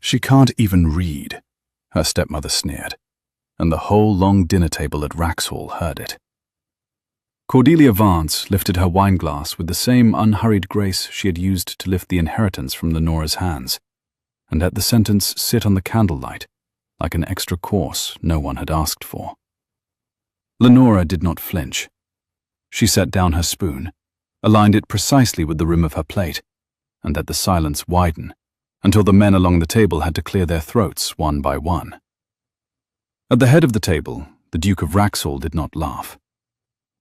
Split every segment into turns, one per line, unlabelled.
"She can't even read," her stepmother sneered, and the whole long dinner table at Wrexhall heard it. Cordelia Vance lifted her wineglass with the same unhurried grace she had used to lift the inheritance from Lenora's hands, and let the sentence sit on the candlelight like an extra course no one had asked for. Lenora did not flinch. She set down her spoon, aligned it precisely with the rim of her plate, and let the silence widen until the men along the table had to clear their throats one by one. At the head of the table, the Duke of Rexhall did not laugh.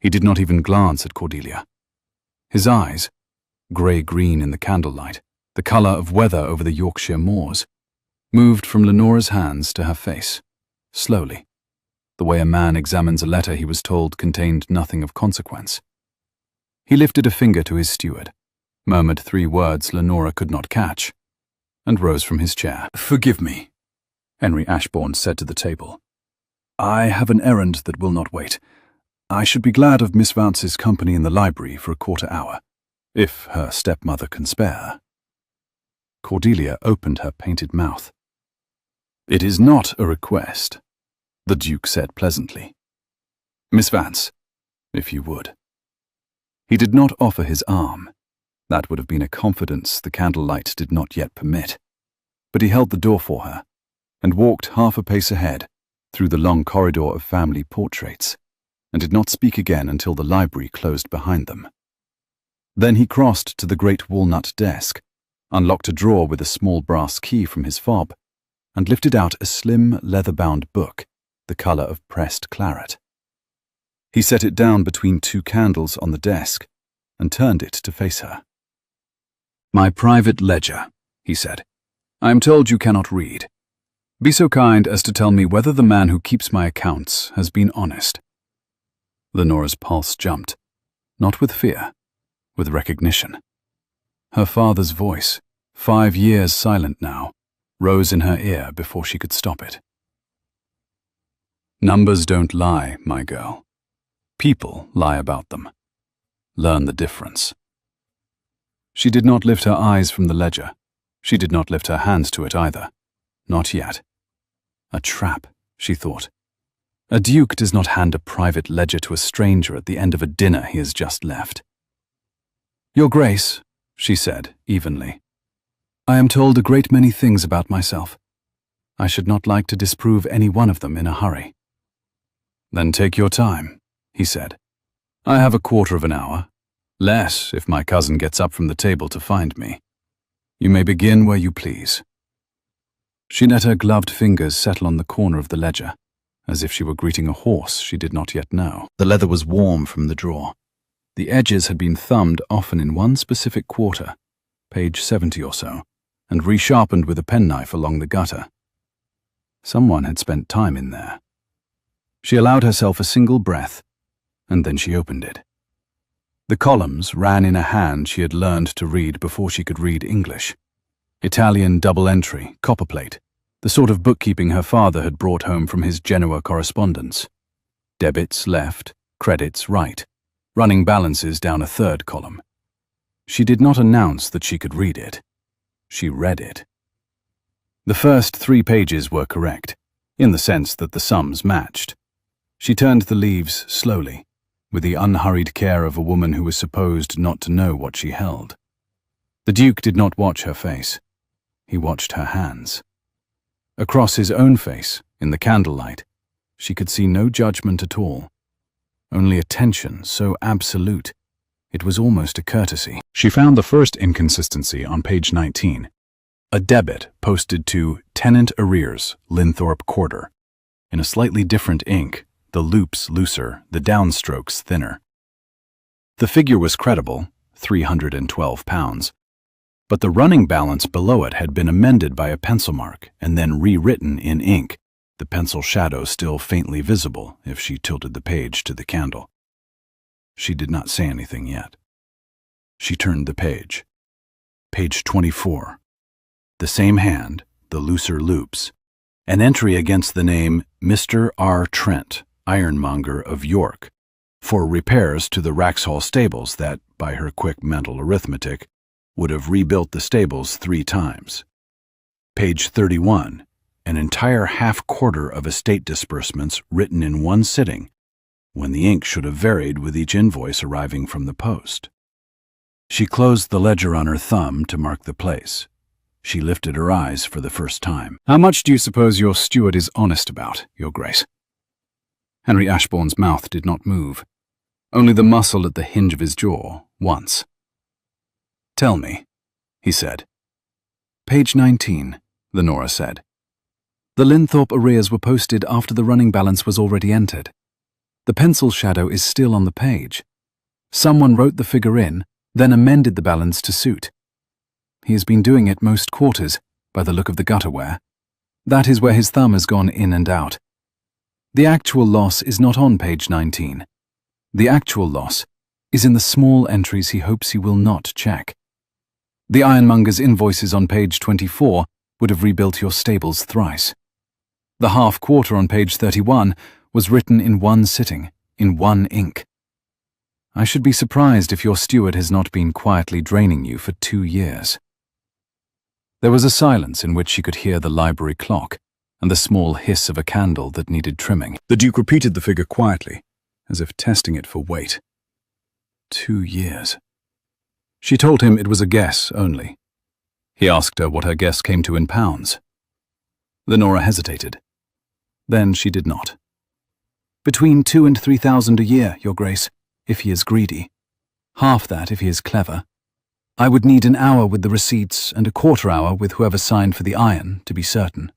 He did not even glance at Cordelia. His eyes, grey-green in the candlelight, the colour of weather over the Yorkshire moors, moved from Lenora's hands to her face, slowly, the way a man examines a letter he was told contained nothing of consequence. He lifted a finger to his steward, murmured 3 words Lenora could not catch, and rose from his chair. "Forgive me," Henry Ashbourne said to the table. "I have an errand that will not wait. I should be glad of Miss Vance's company in the library for a quarter hour, if her stepmother can spare." Cordelia opened her painted mouth. "It is not a request," the Duke said pleasantly. "Miss Vance, if you would." He did not offer his arm. That would have been a confidence the candlelight did not yet permit. But he held the door for her, and walked half a pace ahead through the long corridor of family portraits, and did not speak again until the library closed behind them. Then he crossed to the great walnut desk, unlocked a drawer with a small brass key from his fob, and lifted out a slim, leather-bound book, the colour of pressed claret. He set it down between 2 candles on the desk, and turned it to face her. "My private ledger," he said. "I am told you cannot read. Be so kind as to tell me whether the man who keeps my accounts has been honest." Lenora's pulse jumped, not with fear, with recognition. Her father's voice, 5 years silent now, rose in her ear before she could stop it. "Numbers don't lie, my girl. People lie about them. Learn the difference." She did not lift her eyes from the ledger. She did not lift her hands to it either. Not yet. A trap, she thought. A duke does not hand a private ledger to a stranger at the end of a dinner he has just left. "Your Grace," she said evenly, "I am told a great many things about myself. I should not like to disprove any one of them in a hurry." "Then take your time," he said. "I have a quarter of an hour. Less if my cousin gets up from the table to find me. You may begin where you please." She let her gloved fingers settle on the corner of the ledger, as if she were greeting a horse she did not yet know. The leather was warm from the drawer. The edges had been thumbed often in one specific quarter, page 70 or so, and resharpened with a penknife along the gutter. Someone had spent time in there. She allowed herself a single breath, and then she opened it. The columns ran in a hand she had learned to read before she could read English. Italian double entry, copperplate, the sort of bookkeeping her father had brought home from his Genoa correspondence. Debits left, credits right, running balances down a 3rd column. She did not announce that she could read it. She read it. The first 3 pages were correct, in the sense that the sums matched. She turned the leaves slowly, with the unhurried care of a woman who was supposed not to know what she held. The Duke did not watch her face. He watched her hands. Across his own face, in the candlelight, she could see no judgment at all, only a tension so absolute, it was almost a courtesy. She found the first inconsistency on page 19. A debit posted to Tenant Arrears, Linthorpe Quarter. In a slightly different ink, the loops looser, the downstrokes thinner. The figure was credible, £312, but the running balance below it had been amended by a pencil mark and then rewritten in ink, the pencil shadow still faintly visible if she tilted the page to the candle. She did not say anything yet. She turned the page. Page 24. The same hand, the looser loops. An entry against the name Mr. R. Trent, ironmonger of York, for repairs to the Wrexhall stables that, by her quick mental arithmetic, would have rebuilt the stables 3 times.
Page 31, an entire half-quarter of estate disbursements written in one sitting, when the ink should have varied with each invoice arriving from the post. She closed the ledger on her thumb to mark the place. She lifted her eyes for the first time.
How much do you suppose your steward is honest about, Your Grace? Henry Ashbourne's mouth did not move, only the muscle at the hinge of his jaw, once. Tell me, he said. Page 19, Lenora said. The Linthorpe arrears were posted after the running balance was already entered. The pencil shadow is still on the page. Someone wrote the figure in, then amended the balance to suit. He has been doing it most quarters, by the look of the gutterware. That is where his thumb has gone in and out. The actual loss is not on page 19. The actual loss is in the small entries he hopes he will not check. The ironmonger's invoices on page 24 would have rebuilt your stables thrice. The half-quarter on page 31 was written in one sitting, in one ink. I should be surprised if your steward has not been quietly draining you for 2 years. There was a silence in which she could hear the library clock and the small hiss of a candle that needed trimming. The Duke repeated the figure quietly, as if testing it for weight. 2 years. She told him it was a guess only. He asked her what her guess came to in pounds. Lenora hesitated. Then she did not. Between 2,000 and 3,000 a year, Your Grace, if he is greedy. Half that if he is clever. I would need an hour with the receipts and a quarter hour with whoever signed for the iron, to be certain.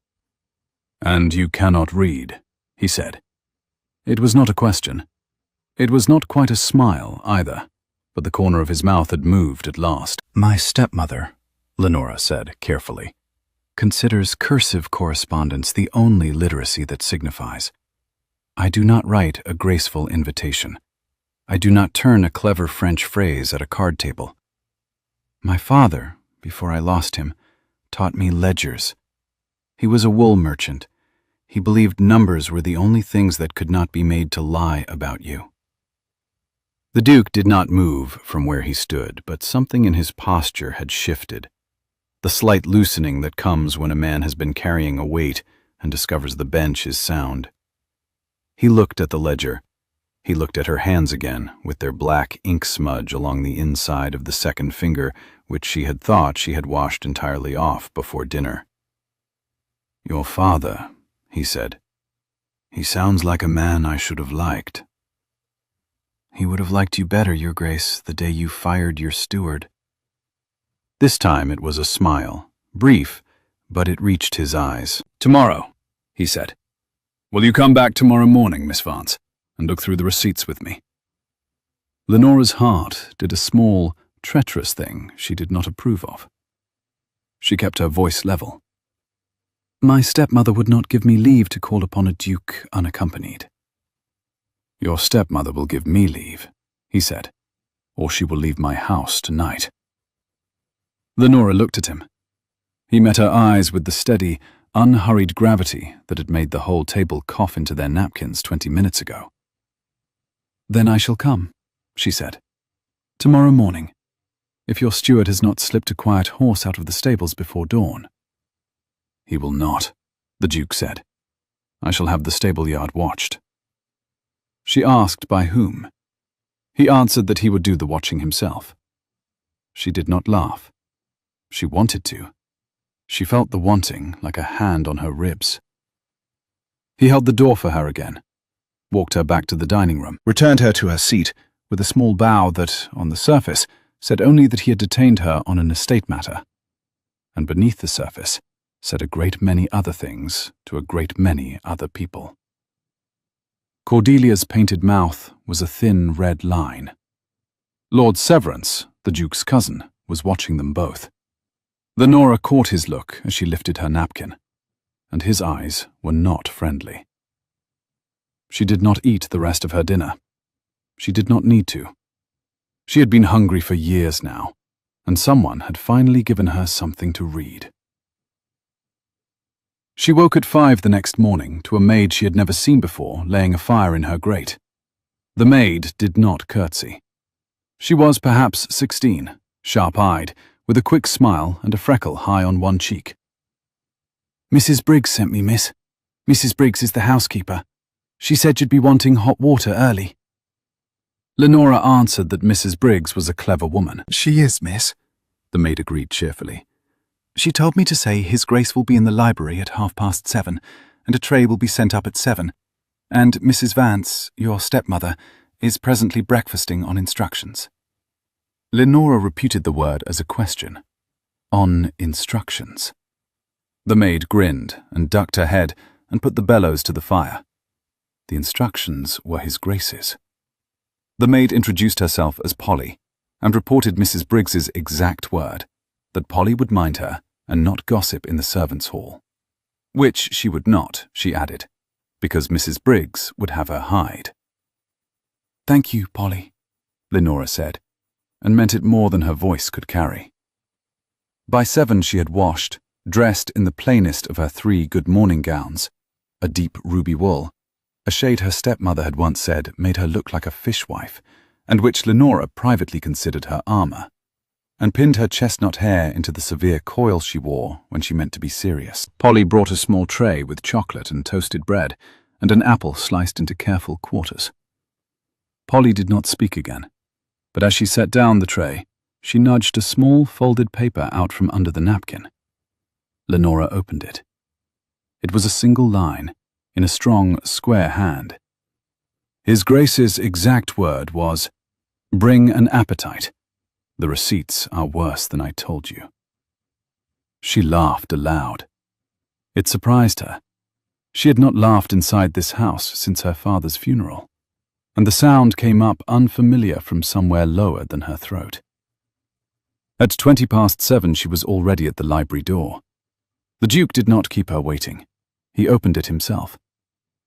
And you cannot read, he said. It was not a question. It was not quite a smile, either, but the corner of his mouth had moved at last. My stepmother, Lenora said carefully, considers cursive correspondence the only literacy that signifies. I do not write a graceful invitation. I do not turn a clever French phrase at a card table. My father, before I lost him, taught me ledgers. He was a wool merchant. He believed numbers were the only things that could not be made to lie about you. The Duke did not move from where he stood, but something in his posture had shifted. The slight loosening that comes when a man has been carrying a weight and discovers the bench is sound. He looked at the ledger. He looked at her hands again, with their black ink smudge along the inside of the second finger, which she had thought she had washed entirely off before dinner. Your father, he said. He sounds like a man I should have liked. He would have liked you better, Your Grace, the day you fired your steward. This time it was a smile, brief, but it reached his eyes. Tomorrow, he said. Will you come back tomorrow morning, Miss Vance, and look through the receipts with me? Lenora's heart did a small, treacherous thing she did not approve of. She kept her voice level. My stepmother would not give me leave to call upon a duke unaccompanied. Your stepmother will give me leave, he said, or she will leave my house tonight. Lenora looked at him. He met her eyes with the steady, unhurried gravity that had made the whole table cough into their napkins 20 minutes ago. Then I shall come, she said. Tomorrow morning, if your steward has not slipped a quiet horse out of the stables before dawn. He will not, the Duke said. I shall have the stable-yard watched. She asked by whom. He answered that he would do the watching himself. She did not laugh. She wanted to. She felt the wanting like a hand on her ribs. He held the door for her again, walked her back to the dining room, returned her to her seat with a small bow that, on the surface, said only that he had detained her on an estate matter, and beneath the surface said a great many other things to a great many other people. Cordelia's painted mouth was a thin red line. Lord Severance, the Duke's cousin, was watching them both. Lenora caught his look as she lifted her napkin, and his eyes were not friendly. She did not eat the rest of her dinner. She did not need to. She had been hungry for years now, and someone had finally given her something to read. She woke at 5 the next morning to a maid she had never seen before laying a fire in her grate. The maid did not curtsy. She was perhaps 16, sharp-eyed, with a quick smile and a freckle high on one cheek. "Mrs. Briggs sent me, miss. Mrs. Briggs is the housekeeper. She said you'd be wanting hot water early." Lenora answered that Mrs. Briggs was a clever woman.
"She is, miss," the maid agreed cheerfully. "She told me to say His Grace will be in the library at 7:30, and a tray will be sent up at 7. And Mrs. Vance, your stepmother, is presently breakfasting on instructions."
Lenora repeated the word as a question. On instructions. The maid grinned and ducked her head and put the bellows to the fire. The instructions were His Grace's. The maid introduced herself as Polly and reported Mrs. Briggs's exact word, that Polly would mind her and not gossip in the servants' hall. Which she would not, she added, because Mrs. Briggs would have her hide.
"Thank you, Polly,"
Lenora said, and meant it more than her voice could carry. By 7 she had washed, dressed in the plainest of her 3 good morning gowns, a deep ruby wool, a shade her stepmother had once said made her look like a fishwife, and which Lenora privately considered her armour, and pinned her chestnut hair into the severe coil she wore when she meant to be serious. Polly brought a small tray with chocolate and toasted bread, and an apple sliced into careful quarters. Polly did not speak again, but as she set down the tray, she nudged a small folded paper out from under the napkin. Lenora opened it. It was a single line, in a strong, square hand. His Grace's exact word was, "Bring an appetite. The receipts are worse than I told you." She laughed aloud. It surprised her. She had not laughed inside this house since her father's funeral, and the sound came up unfamiliar from somewhere lower than her throat. At 7:20 she was already at the library door. The Duke did not keep her waiting. He opened it himself.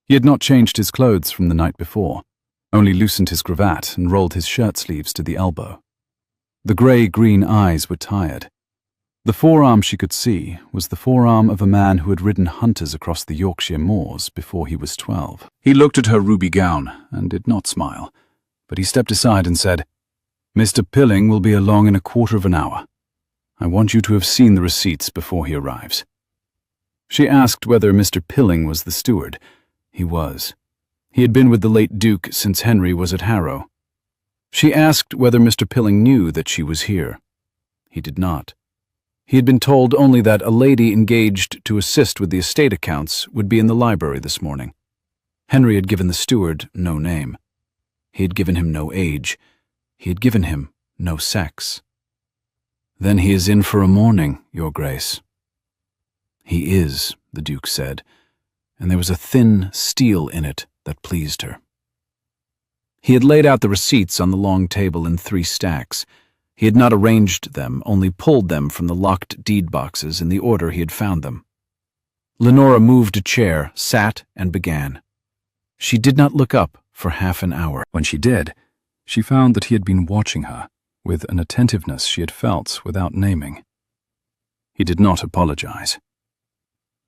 He had not changed his clothes from the night before, only loosened his cravat and rolled his shirt sleeves to the elbow. The grey-green eyes were tired. The forearm she could see was the forearm of a man who had ridden hunters across the Yorkshire moors before he was 12. He looked at her ruby gown and did not smile, but he stepped aside and said, "Mr. Pilling will be along in a quarter of an hour. I want you to have seen the receipts before he arrives." She asked whether Mr. Pilling was the steward. He was. He had been with the late Duke since Henry was at Harrow. She asked whether Mr. Pilling knew that she was here. He did not. He had been told only that a lady engaged to assist with the estate accounts would be in the library this morning. Henry had given the steward no name. He had given him no age. He had given him no sex. "Then he is in for a morning, Your Grace." "He is," the Duke said, and there was a thin steel in it that pleased her. He had laid out the receipts on the long table in 3 stacks. He had not arranged them, only pulled them from the locked deed boxes in the order he had found them. Lenora moved a chair, sat, and began. She did not look up for half an hour. When she did, she found that he had been watching her with an attentiveness she had felt without naming. He did not apologize.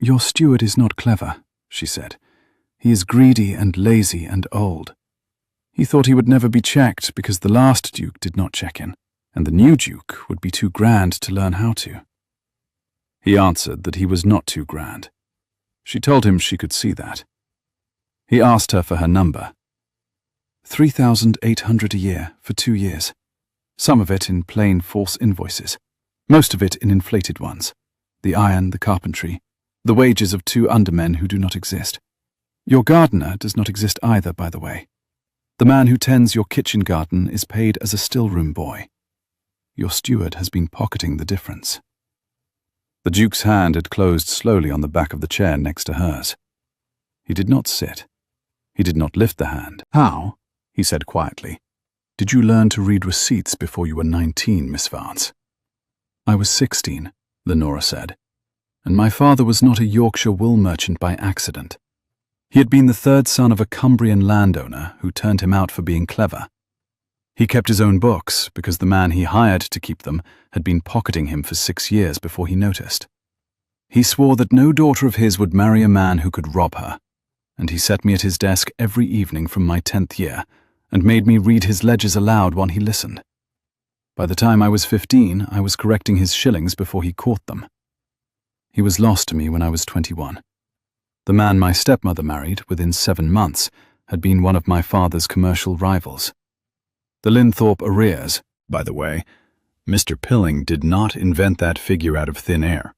"Your steward is not clever," she said. "He is greedy and lazy and old. He thought he would never be checked because the last Duke did not check in, and the new Duke would be too grand to learn how to." He answered that he was not too grand. She told him she could see that. He asked her for her number. 3,800 a year for 2 years. Some of it in plain false invoices, most of it in inflated ones. The iron, the carpentry, the wages of 2 undermen who do not exist. Your gardener does not exist either, by the way. The man who tends your kitchen garden is paid as a still-room boy. Your steward has been pocketing the difference." The Duke's hand had closed slowly on the back of the chair next to hers. He did not sit. He did not lift the hand. "How," he said quietly, "did you learn to read receipts before you were 19, Miss Vance?" "I was 16, Lenora said, "and my father was not a Yorkshire wool merchant by accident. He had been the 3rd son of a Cumbrian landowner who turned him out for being clever. He kept his own books because the man he hired to keep them had been pocketing him for 6 years before he noticed. He swore that no daughter of his would marry a man who could rob her, and he set me at his desk every evening from my 10th year and made me read his ledgers aloud while he listened. By the time I was 15, I was correcting his shillings before he caught them. He was lost to me when I was 21. The man my stepmother married within 7 months had been one of my father's commercial rivals. The Linthorpe arrears,
By the way, Mr. Pilling did not invent that figure out of thin air.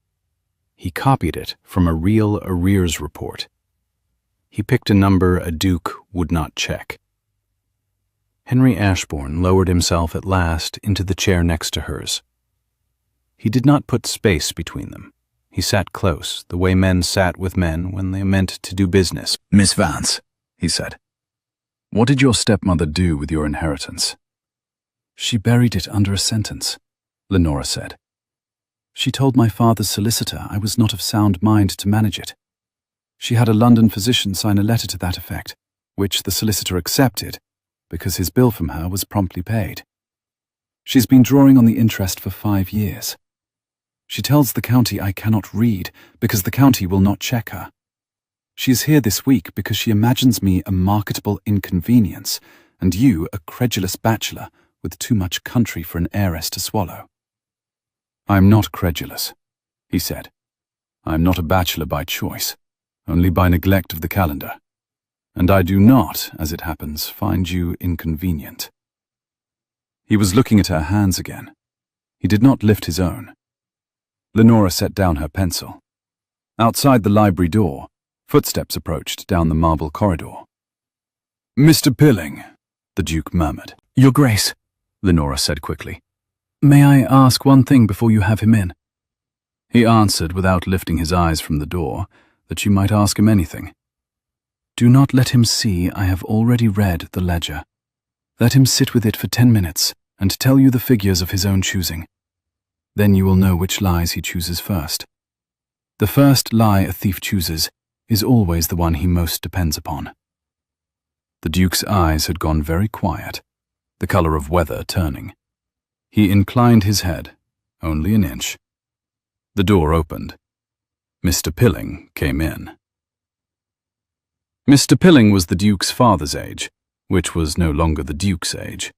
He copied it from a real arrears report. He picked a number a duke would not check. Henry Ashbourne lowered himself at last into the chair next to hers. He did not put space between them. He sat close, the way men sat with men when they meant to do business.
"Miss Vance," he said, "what did your stepmother do with your inheritance?" "She buried it under a sentence," Lenora said. "She told my father's solicitor I was not of sound mind to manage it. She had a London physician sign a letter to that effect, which the solicitor accepted because his bill from her was promptly paid. She's been drawing on the interest for 5 years. She tells the county I cannot read because the county will not check her. She is here this week because she imagines me a marketable inconvenience and you a credulous bachelor with too much country for an heiress to swallow." "I am not credulous," he said. "I am not a bachelor by choice, only by neglect of the calendar. And I do not, as it happens, find you inconvenient." He was looking at her hands again. He did not lift his own. Lenora set down her pencil. Outside the library door, footsteps approached down the marble corridor. "Mr. Pilling," the Duke murmured. "Your Grace," Lenora said quickly. "May I ask one thing before you have him in?" He answered without lifting his eyes from the door that you might ask him anything. "Do not let him see I have already read the ledger. Let him sit with it for 10 minutes and tell you the figures of his own choosing. Then you will know which lies he chooses first. The first lie a thief chooses is always the one he most depends upon." The Duke's eyes had gone very quiet, the colour of weather turning. He inclined his head, only an inch. The door opened. Mr. Pilling came in. Mr. Pilling was the Duke's father's age, which was no longer the Duke's age.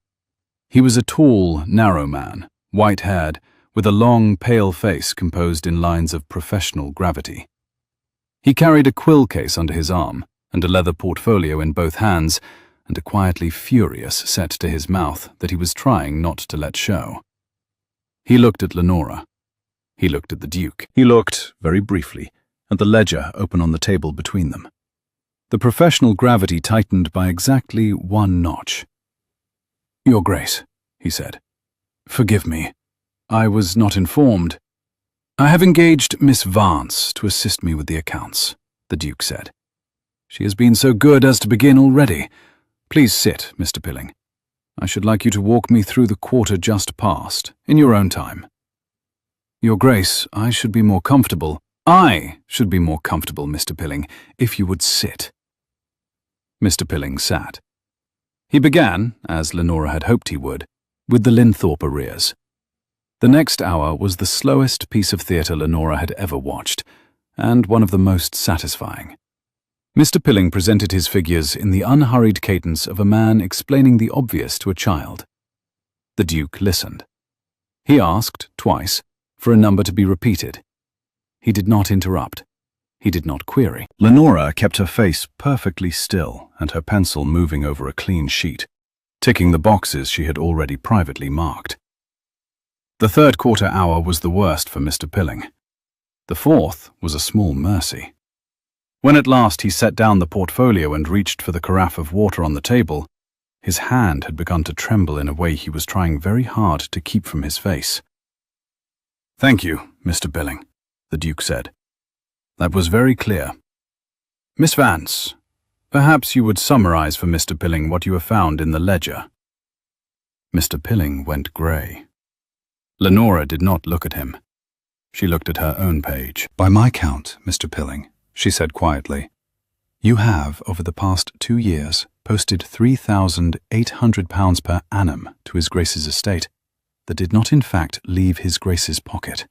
He was a tall, narrow man, white-haired, with a long, pale face composed in lines of professional gravity. He carried a quill case under his arm and a leather portfolio in both hands, and a quietly furious set to his mouth that he was trying not to let show. He looked at Lenora. He looked at the Duke. He looked, very briefly, at the ledger open on the table between them. The professional gravity tightened by exactly 1 notch. "Your Grace," he said, "forgive me. I was not informed." "I have engaged Miss Vance to assist me with the accounts," the Duke said. "She has been so good as to begin already. Please sit, Mr. Pilling. I should like you to walk me through the quarter just past, in your own time." "Your Grace, I should be more comfortable, Mr. Pilling, if you would sit." Mr. Pilling sat. He began, as Lenora had hoped he would, with the Linthorpe arrears. The next hour was the slowest piece of theatre Lenora had ever watched, and one of the most satisfying. Mr. Pilling presented his figures in the unhurried cadence of a man explaining the obvious to a child. The Duke listened. He asked, twice, for a number to be repeated. He did not interrupt. He did not query. Lenora kept her face perfectly still and her pencil moving over a clean sheet, ticking the boxes she had already privately marked. The third quarter hour was the worst for Mr. Pilling. The fourth was a small mercy. When at last he set down the portfolio and reached for the carafe of water on the table, his hand had begun to tremble in a way he was trying very hard to keep from his face. "Thank you, Mr. Pilling," the Duke said. "That was very clear. Miss Vance, perhaps you would summarize for Mr. Pilling what you have found in the ledger." Mr. Pilling went grey. Lenora did not look at him. She looked at her own page. "By my count, Mr. Pilling," she said quietly, "you have, over the past 2 years, posted £3,800 per annum to His Grace's estate that did not in fact leave His Grace's pocket.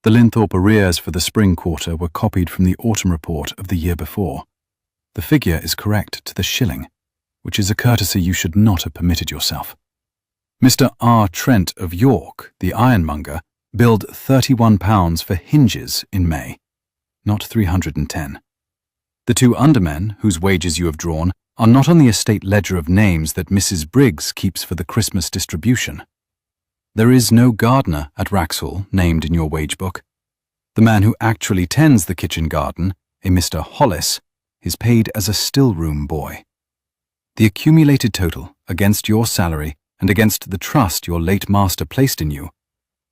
The Linthorpe arrears for the spring quarter were copied from the autumn report of the year before. The figure is correct to the shilling, which is a courtesy you should not have permitted yourself. Mr. R. Trent of York, the ironmonger,
billed £31 for hinges in May, not 310. The two undermen, whose wages you have drawn, are not on the estate ledger of names that Mrs. Briggs keeps for the Christmas distribution. There is no gardener at Wrexhall named in your wage book. The man who actually tends the kitchen garden, a Mr. Hollis, is paid as a still-room boy. The accumulated total, against your salary and against the trust your late master placed in you,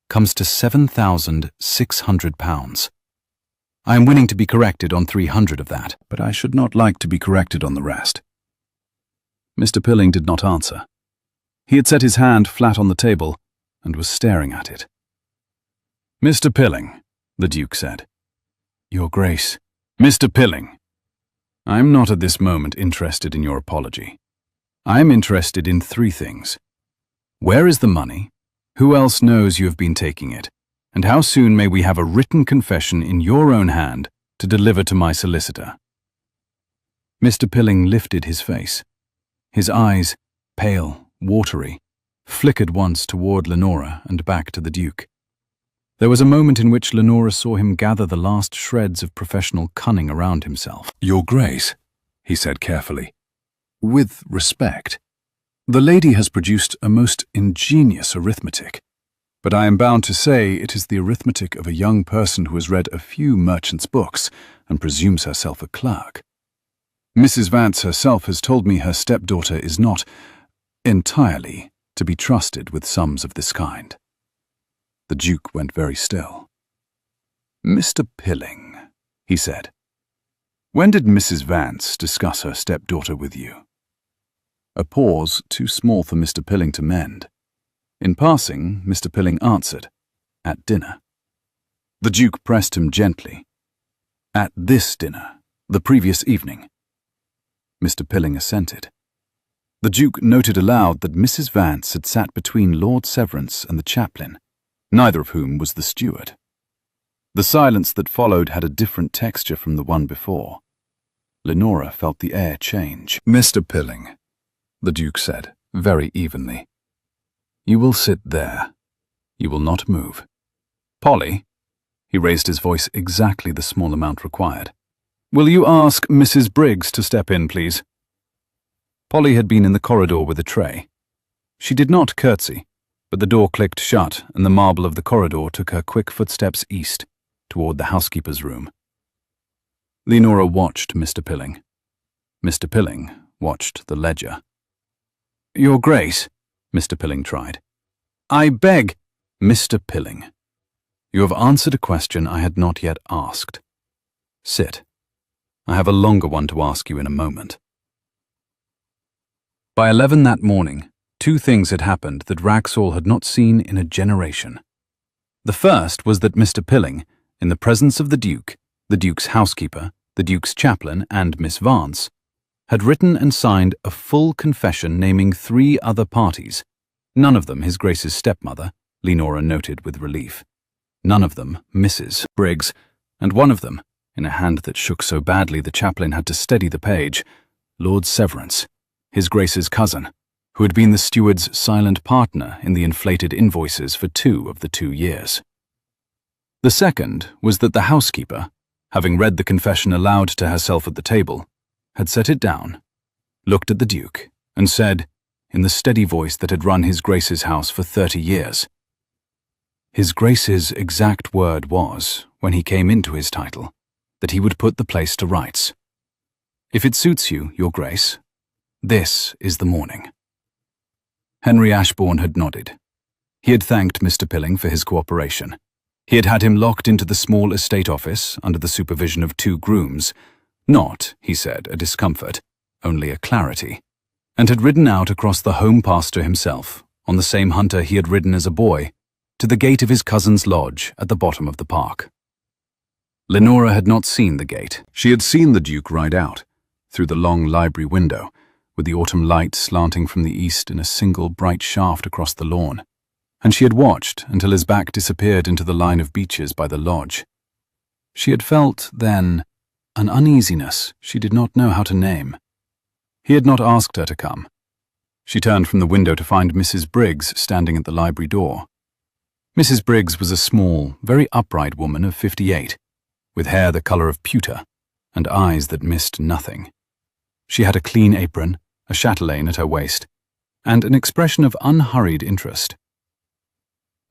comes to £7,600. I am willing to be corrected on 300 of that,
but I should not like to be corrected on the rest.
Mr. Pilling did not answer. He had set his hand flat on the table and was staring at it. "Mr. Pilling," the Duke said.
Your Grace.
"Mr. Pilling, I am not at this moment interested in your apology. I am interested in three things. Where is the money? Who else knows you have been taking it? And how soon may we have a written confession in your own hand to deliver to my solicitor?" Mr. Pilling lifted his face. His eyes, pale, watery, flickered once toward Lenora and back to the Duke. There was a moment in which Lenora saw him gather the last shreds of professional cunning around himself.
"Your Grace," he said carefully, "with respect, the lady has produced a most ingenious arithmetic, but I am bound to say it is the arithmetic of a young person who has read a few merchants' books and presumes herself a clerk. Mrs. Vance herself has told me her stepdaughter is not entirely to be trusted with sums of this kind." The Duke went very still. "Mr. Pilling," he said, "when did Mrs. Vance discuss her stepdaughter with you?" A pause too small for Mr. Pilling to mend. In passing, Mr. Pilling answered, "At dinner." The Duke pressed him gently. "At this dinner, the previous evening?" Mr. Pilling assented. The Duke noted aloud that Mrs. Vance had sat between Lord Severance and the chaplain, neither of whom was the steward. The silence that followed had a different texture from the one before. Lenora felt the air change. "Mr. Pilling," the Duke said, very evenly, "you will sit there. You will not move. Polly," he raised his voice exactly the small amount required, "will you ask Mrs. Briggs to step in, please?" Polly had been in the corridor with a tray. She did not curtsy, but the door clicked shut and the marble of the corridor took her quick footsteps east, toward the housekeeper's room. Lenora watched Mr. Pilling. Mr. Pilling watched the ledger. "Your Grace," Mr. Pilling tried. "I beg—" "Mr. Pilling, you have answered a question I had not yet asked. Sit. I have a longer one to ask you in a moment." By 11 that morning, two things had happened that Wrexhall had not seen in a generation. The first was that Mr. Pilling, in the presence of the Duke's housekeeper, the Duke's chaplain, and Miss Vance, had written and signed a full confession naming 3 other parties, none of them his Grace's stepmother, Lenora noted with relief, none of them Mrs. Briggs, and one of them, in a hand that shook so badly the chaplain had to steady the page, Lord Severance, his Grace's cousin, who had been the steward's silent partner in the inflated invoices for 2 of the 2 years. The second was that the housekeeper, having read the confession aloud to herself at the table, had set it down, looked at the Duke, and said, in the steady voice that had run his Grace's house for 30 years, "His Grace's exact word was, when he came into his title, that he would put the place to rights. If it suits you, Your Grace, this is the morning." Henry Ashbourne had nodded. He had thanked Mr. Pilling for his cooperation. He had had him locked into the small estate office under the supervision of 2 grooms, not, he said, a discomfort, only a clarity, and had ridden out across the home pasture himself, on the same hunter he had ridden as a boy, to the gate of his cousin's lodge at the bottom of the park. Lenora had not seen the gate. She had seen the Duke ride out, through the long library window, with the autumn light slanting from the east in a single bright shaft across the lawn, and she had watched until his back disappeared into the line of beeches by the lodge. She had felt, then, an uneasiness she did not know how to name. He had not asked her to come. She turned from the window to find Mrs. Briggs standing at the library door.
Mrs. Briggs was a small, very upright woman of 58, with hair the colour of pewter and eyes that missed nothing. She had a clean apron, a chatelaine at her waist, and an expression of unhurried interest.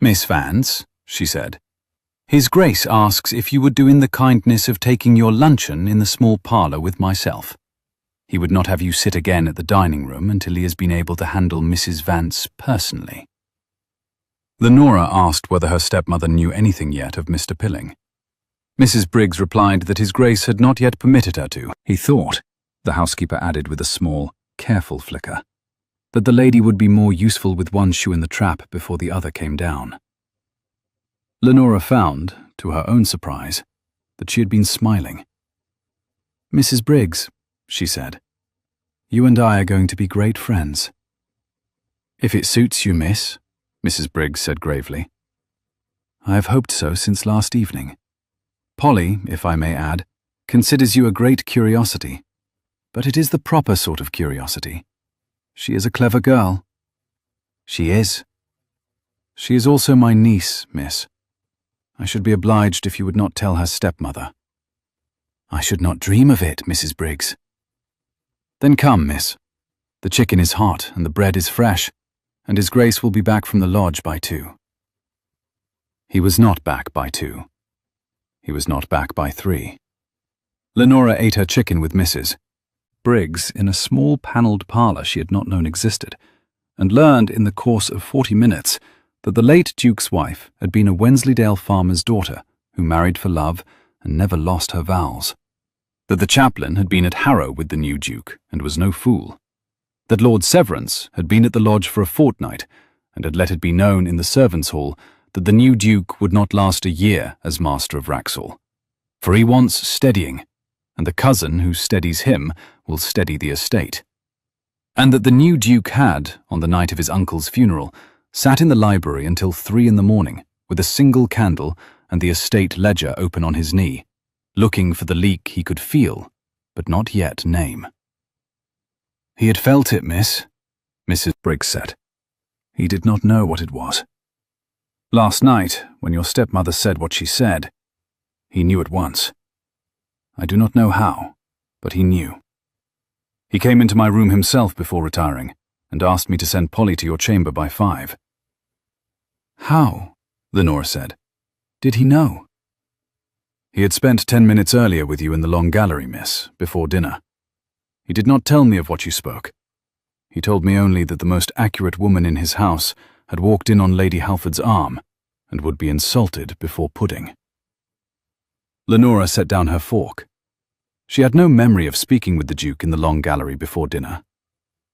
"Miss Vance," she said, "His Grace asks if you would do in the kindness of taking your luncheon in the small parlour with myself. He would not have you sit again at the dining room until he has been able to handle Mrs. Vance personally." Lenora asked whether her stepmother knew anything yet of Mr. Pilling. Mrs. Briggs replied that His Grace had not yet permitted her to. He thought, the housekeeper added with a small, careful flicker, that the lady would be more useful with one shoe in the trap before the other came down. Lenora found, to her own surprise, that she had been smiling. "Mrs. Briggs," she said, "you and I are going to be great friends." "If it suits you, miss," Mrs. Briggs said gravely. "I have hoped so since last evening. Polly, if I may add, considers you a great curiosity, but it is the proper sort of curiosity. She is a clever girl." "She is." "She is also my niece, miss. I should be obliged if you would not tell her stepmother." "I should not dream of it, Mrs. Briggs." "Then come, miss. The chicken is hot and the bread is fresh, and His Grace will be back from the lodge by 2. He was not back by 2. He was not back by 3. Lenora ate her chicken with Mrs. Briggs in a small panelled parlour she had not known existed, and learned in the course of 40 minutes that the late Duke's wife had been a Wensleydale farmer's daughter who married for love and never lost her vows, that the chaplain had been at Harrow with the new Duke and was no fool, that Lord Severance had been at the lodge for a fortnight and had let it be known in the servants' hall that the new Duke would not last a year as Master of Wrexhall, for he wants steadying, and the cousin who steadies him will steady the estate, and that the new Duke had, on the night of his uncle's funeral, sat in the library until 3 in the morning with a single candle and the estate ledger open on his knee, looking for the leak he could feel, but not yet name. "He had felt it, miss," Mrs. Briggs said. "He did not know what it was. Last night, when your stepmother said what she said, he knew at once. I do not know how, but he knew. He came into my room himself before retiring and asked me to send Polly to your chamber by 5. "How?" Lenora said. "Did he know?" "He had spent 10 minutes earlier with you in the long gallery, miss, before dinner. He did not tell me of what you spoke. He told me only that the most accurate woman in his house had walked in on Lady Halford's arm and would be insulted before pudding." Lenora set down her fork. She had no memory of speaking with the Duke in the long gallery before dinner.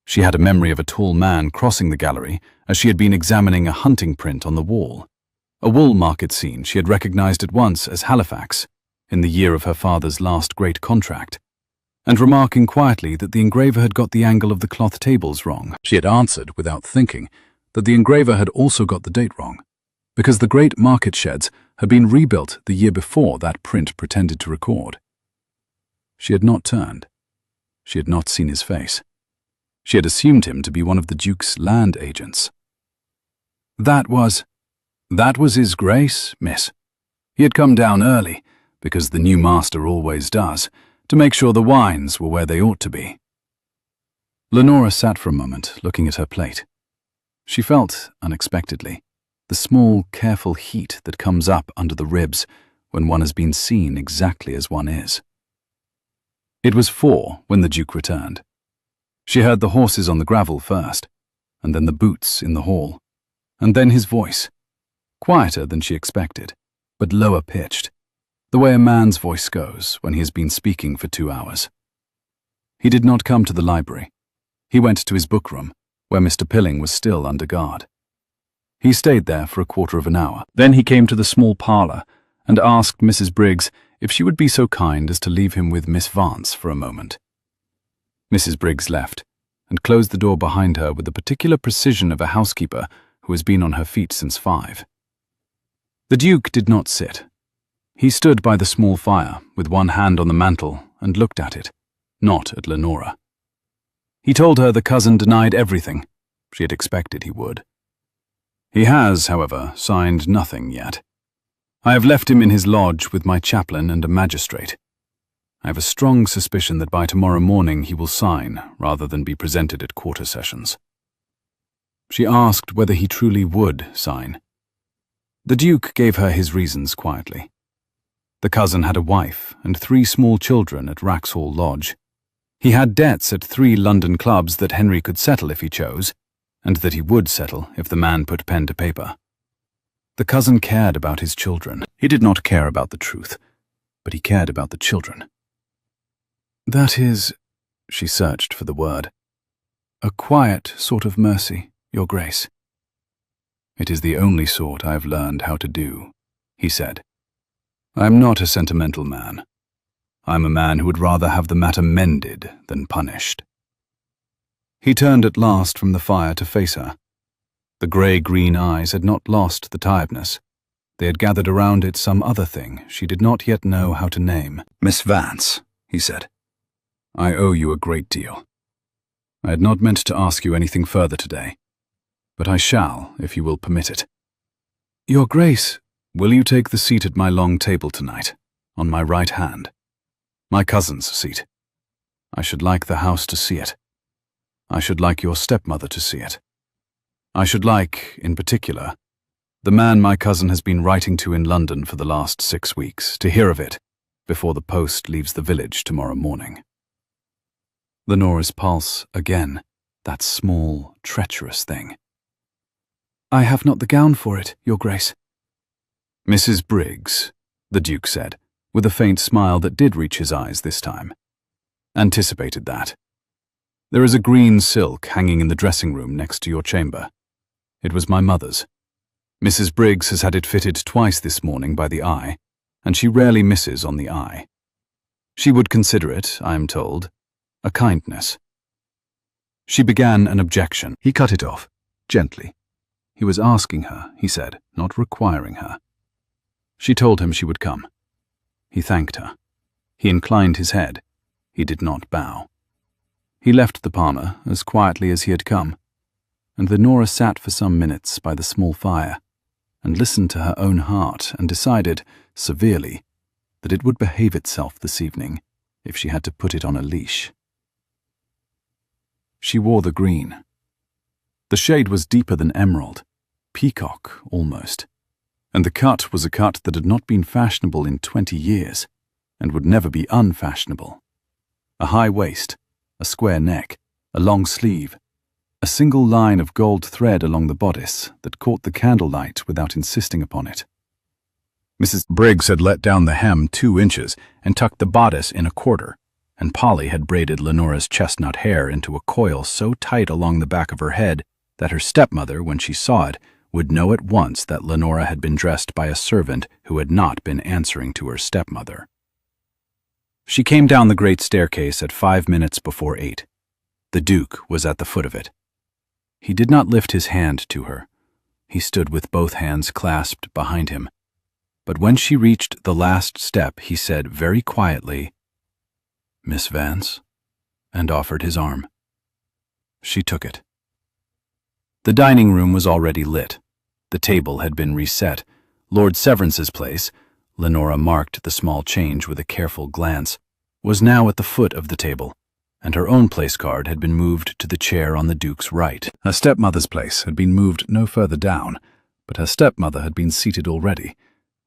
She had a memory of a tall man crossing the gallery as she had been examining a hunting print on the wall, a wool market scene she had recognized at once as Halifax, in the year of her father's last great contract, and remarking quietly that the engraver had got the angle of the cloth tables wrong. She had answered, without thinking, that the engraver had also got the date wrong, because the great market sheds had been rebuilt the year before that print pretended to record. She had not turned. She had not seen his face. She had assumed him to be one of the Duke's land agents. That was His Grace, miss. He had come down early, because the new master always does, to make sure the wines were where they ought to be." Lenora sat for a moment, looking at her plate. She felt, unexpectedly, the small, careful heat that comes up under the ribs when one has been seen exactly as one is. It was 4 when the Duke returned. She heard the horses on the gravel first, and then the boots in the hall, and then his voice, quieter than she expected, but lower pitched, the way a man's voice goes when he has been speaking for 2 hours. He did not come to the library. He went to his bookroom, where Mr. Pilling was still under guard. He stayed there for a quarter of an hour. Then he came to the small parlour and asked Mrs. Briggs if she would be so kind as to leave him with Miss Vance for a moment. Mrs. Briggs left and closed the door behind her with the particular precision of a housekeeper who has been on her feet since 5. The Duke did not sit. He stood by the small fire with one hand on the mantel and looked at it, not at Lenora. He told her the cousin denied everything. She had expected he would. He has, however, signed nothing yet. I have left him in his lodge with my chaplain and a magistrate. I have a strong suspicion that by tomorrow morning he will sign, rather than be presented at quarter sessions." She asked whether he truly would sign. The Duke gave her his reasons quietly. The cousin had a wife and 3 small children at Wrexhall Lodge. He had debts at 3 London clubs that Henry could settle if he chose, and that he would settle if the man put pen to paper. The cousin cared about his children. He did not care about the truth, but he cared about the children. "That is," she searched for the word, "a quiet sort of mercy, Your Grace." "It is the only sort I have learned how to do," he said. "I am not a sentimental man. I am a man who would rather have the matter mended than punished." He turned at last from the fire to face her. The grey-green eyes had not lost the tiredness. They had gathered around it some other thing she did not yet know how to name. "Miss Vance," he said, "I owe you a great deal. I had not meant to ask you anything further today, but I shall, if you will permit it. Your Grace, will you take the seat at my long table tonight, on my right hand? My cousin's seat. I should like the house to see it. I should like your stepmother to see it. I should like, in particular, the man my cousin has been writing to in London for the last 6 weeks, to hear of it before the post leaves the village tomorrow morning." Lenora's pulse again, that small, treacherous thing. "I have not the gown for it, Your Grace." "Mrs. Briggs," the Duke said, with a faint smile that did reach his eyes this time. "Anticipated that. There is a green silk hanging in the dressing-room next to your chamber. It was my mother's. Mrs. Briggs has had it fitted twice this morning by the eye, and she rarely misses on the eye. She would consider it, I am told, a kindness." She began an objection. He cut it off, gently. He was asking her, he said, not requiring her. She told him she would come. He thanked her. He inclined his head. He did not bow. He left the parlour as quietly as he had come, and Lenora sat for some minutes by the small fire and listened to her own heart and decided, severely, that it would behave itself this evening if she had to put it on a leash. She wore the green. The shade was deeper than emerald, peacock almost, and the cut was a cut that had not been fashionable in 20 years and would never be unfashionable. A high waist, a square neck, a long sleeve, a single line of gold thread along the bodice that caught the candlelight without insisting upon it. Mrs. Briggs had let down the hem 2 inches and tucked the bodice in a quarter, and Polly had braided Lenora's chestnut hair into a coil so tight along the back of her head that her stepmother, when she saw it, would know at once that Lenora had been dressed by a servant who had not been answering to her stepmother. She came down the great staircase at 5 minutes before 8. The Duke was at the foot of it. He did not lift his hand to her. He stood with both hands clasped behind him. But when she reached the last step, he said very quietly, "Miss Vance," and offered his arm. She took it. The dining room was already lit. The table had been reset. Lord Severance's place, Lenora marked the small change with a careful glance, was now at the foot of the table, and her own place card had been moved to the chair on the Duke's right. Her stepmother's place had been moved no further down, but her stepmother had been seated already,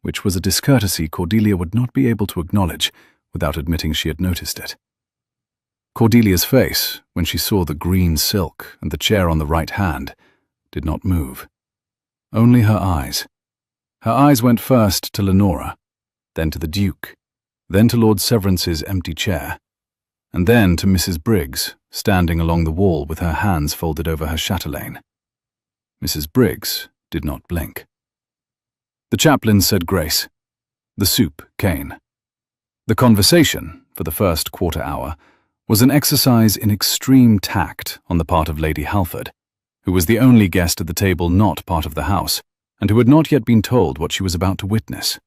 which was a discourtesy Cordelia would not be able to acknowledge without admitting she had noticed it. Cordelia's face, when she saw the green silk and the chair on the right hand, did not move. Only her eyes. Her eyes went first to Lenora, then to the Duke, then to Lord Severance's empty chair, and then to Mrs. Briggs, standing along the wall with her hands folded over her chatelaine. Mrs. Briggs did not blink. The chaplain said grace. The soup came. The conversation, for the first quarter hour, was an exercise in extreme tact on the part of Lady Halford, who was the only guest at the table not part of the house, and who had not yet been told what she was about to witness.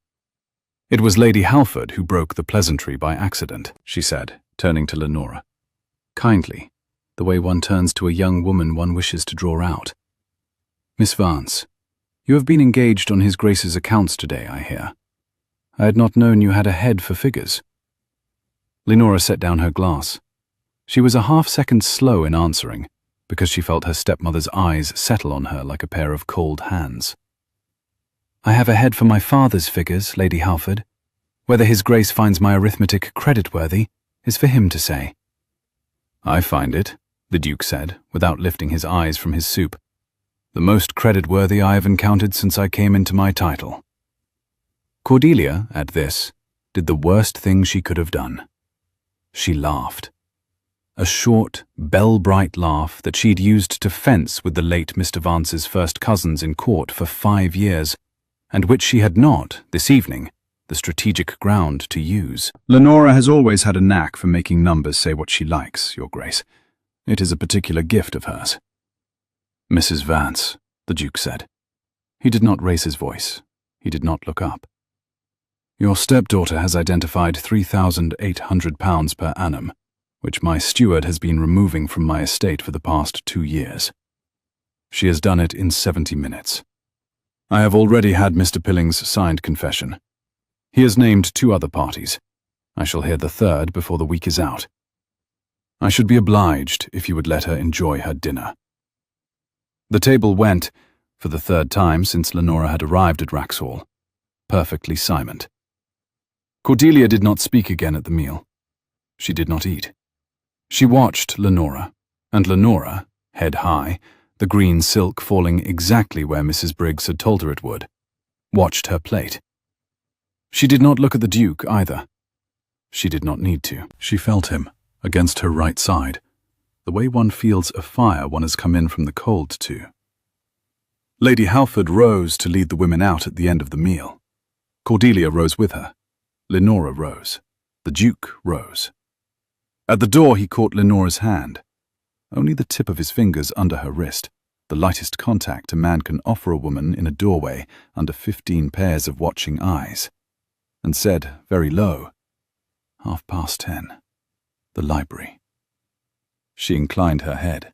It was Lady Halford who broke the pleasantry by accident, she said, turning to Lenora. Kindly, the way one turns to a young woman one wishes to draw out. Miss Vance, You have been engaged on His Grace's accounts today, I hear. I had not known you had a head for figures." Lenora set down her glass. She was a half-second slow in answering, because she felt her stepmother's eyes settle on her like a pair of cold hands. "I have a head for my father's figures, Lady Halford. Whether His Grace finds my arithmetic creditworthy is for him to say." "I find it," the Duke said, without lifting his eyes from his soup, "the most creditworthy I have encountered since I came into my title." Cordelia, at this, did the worst thing she could have done. She laughed. A short, bell-bright laugh that she'd used to fence with the late Mr. Vance's first cousins in court for 5 years, and which she had not, this evening, the strategic ground to use. "Lenora has always had a knack for making numbers say what she likes, Your Grace. It is a particular gift of hers." "Mrs. Vance," the Duke said. He did not raise his voice. He did not look up. "Your stepdaughter has identified £3,800 per annum, which my steward has been removing from my estate for the past 2 years. She has done it in 70 minutes. I have already had Mr. Pilling's signed confession. He has named 2 other parties. I shall hear the 3rd before the week is out. I should be obliged if you would let her enjoy her dinner." The table went, for the 3rd time since Lenora had arrived at Wrexhall, perfectly silent. Cordelia did not speak again at the meal. She did not eat. She watched Lenora, and Lenora, head high, the green silk falling exactly where Mrs. Briggs had told her it would, watched her plate. She did not look at the Duke either. She did not need to. She felt him, against her right side, the way one feels a fire one has come in from the cold to. Lady Halford rose to lead the women out at the end of the meal. Cordelia rose with her. Lenora rose. The Duke rose. At the door he caught Lenora's hand, only the tip of his fingers under her wrist, the lightest contact a man can offer a woman in a doorway under 15 pairs of watching eyes, and said, very low, 10:30. The library. She inclined her head.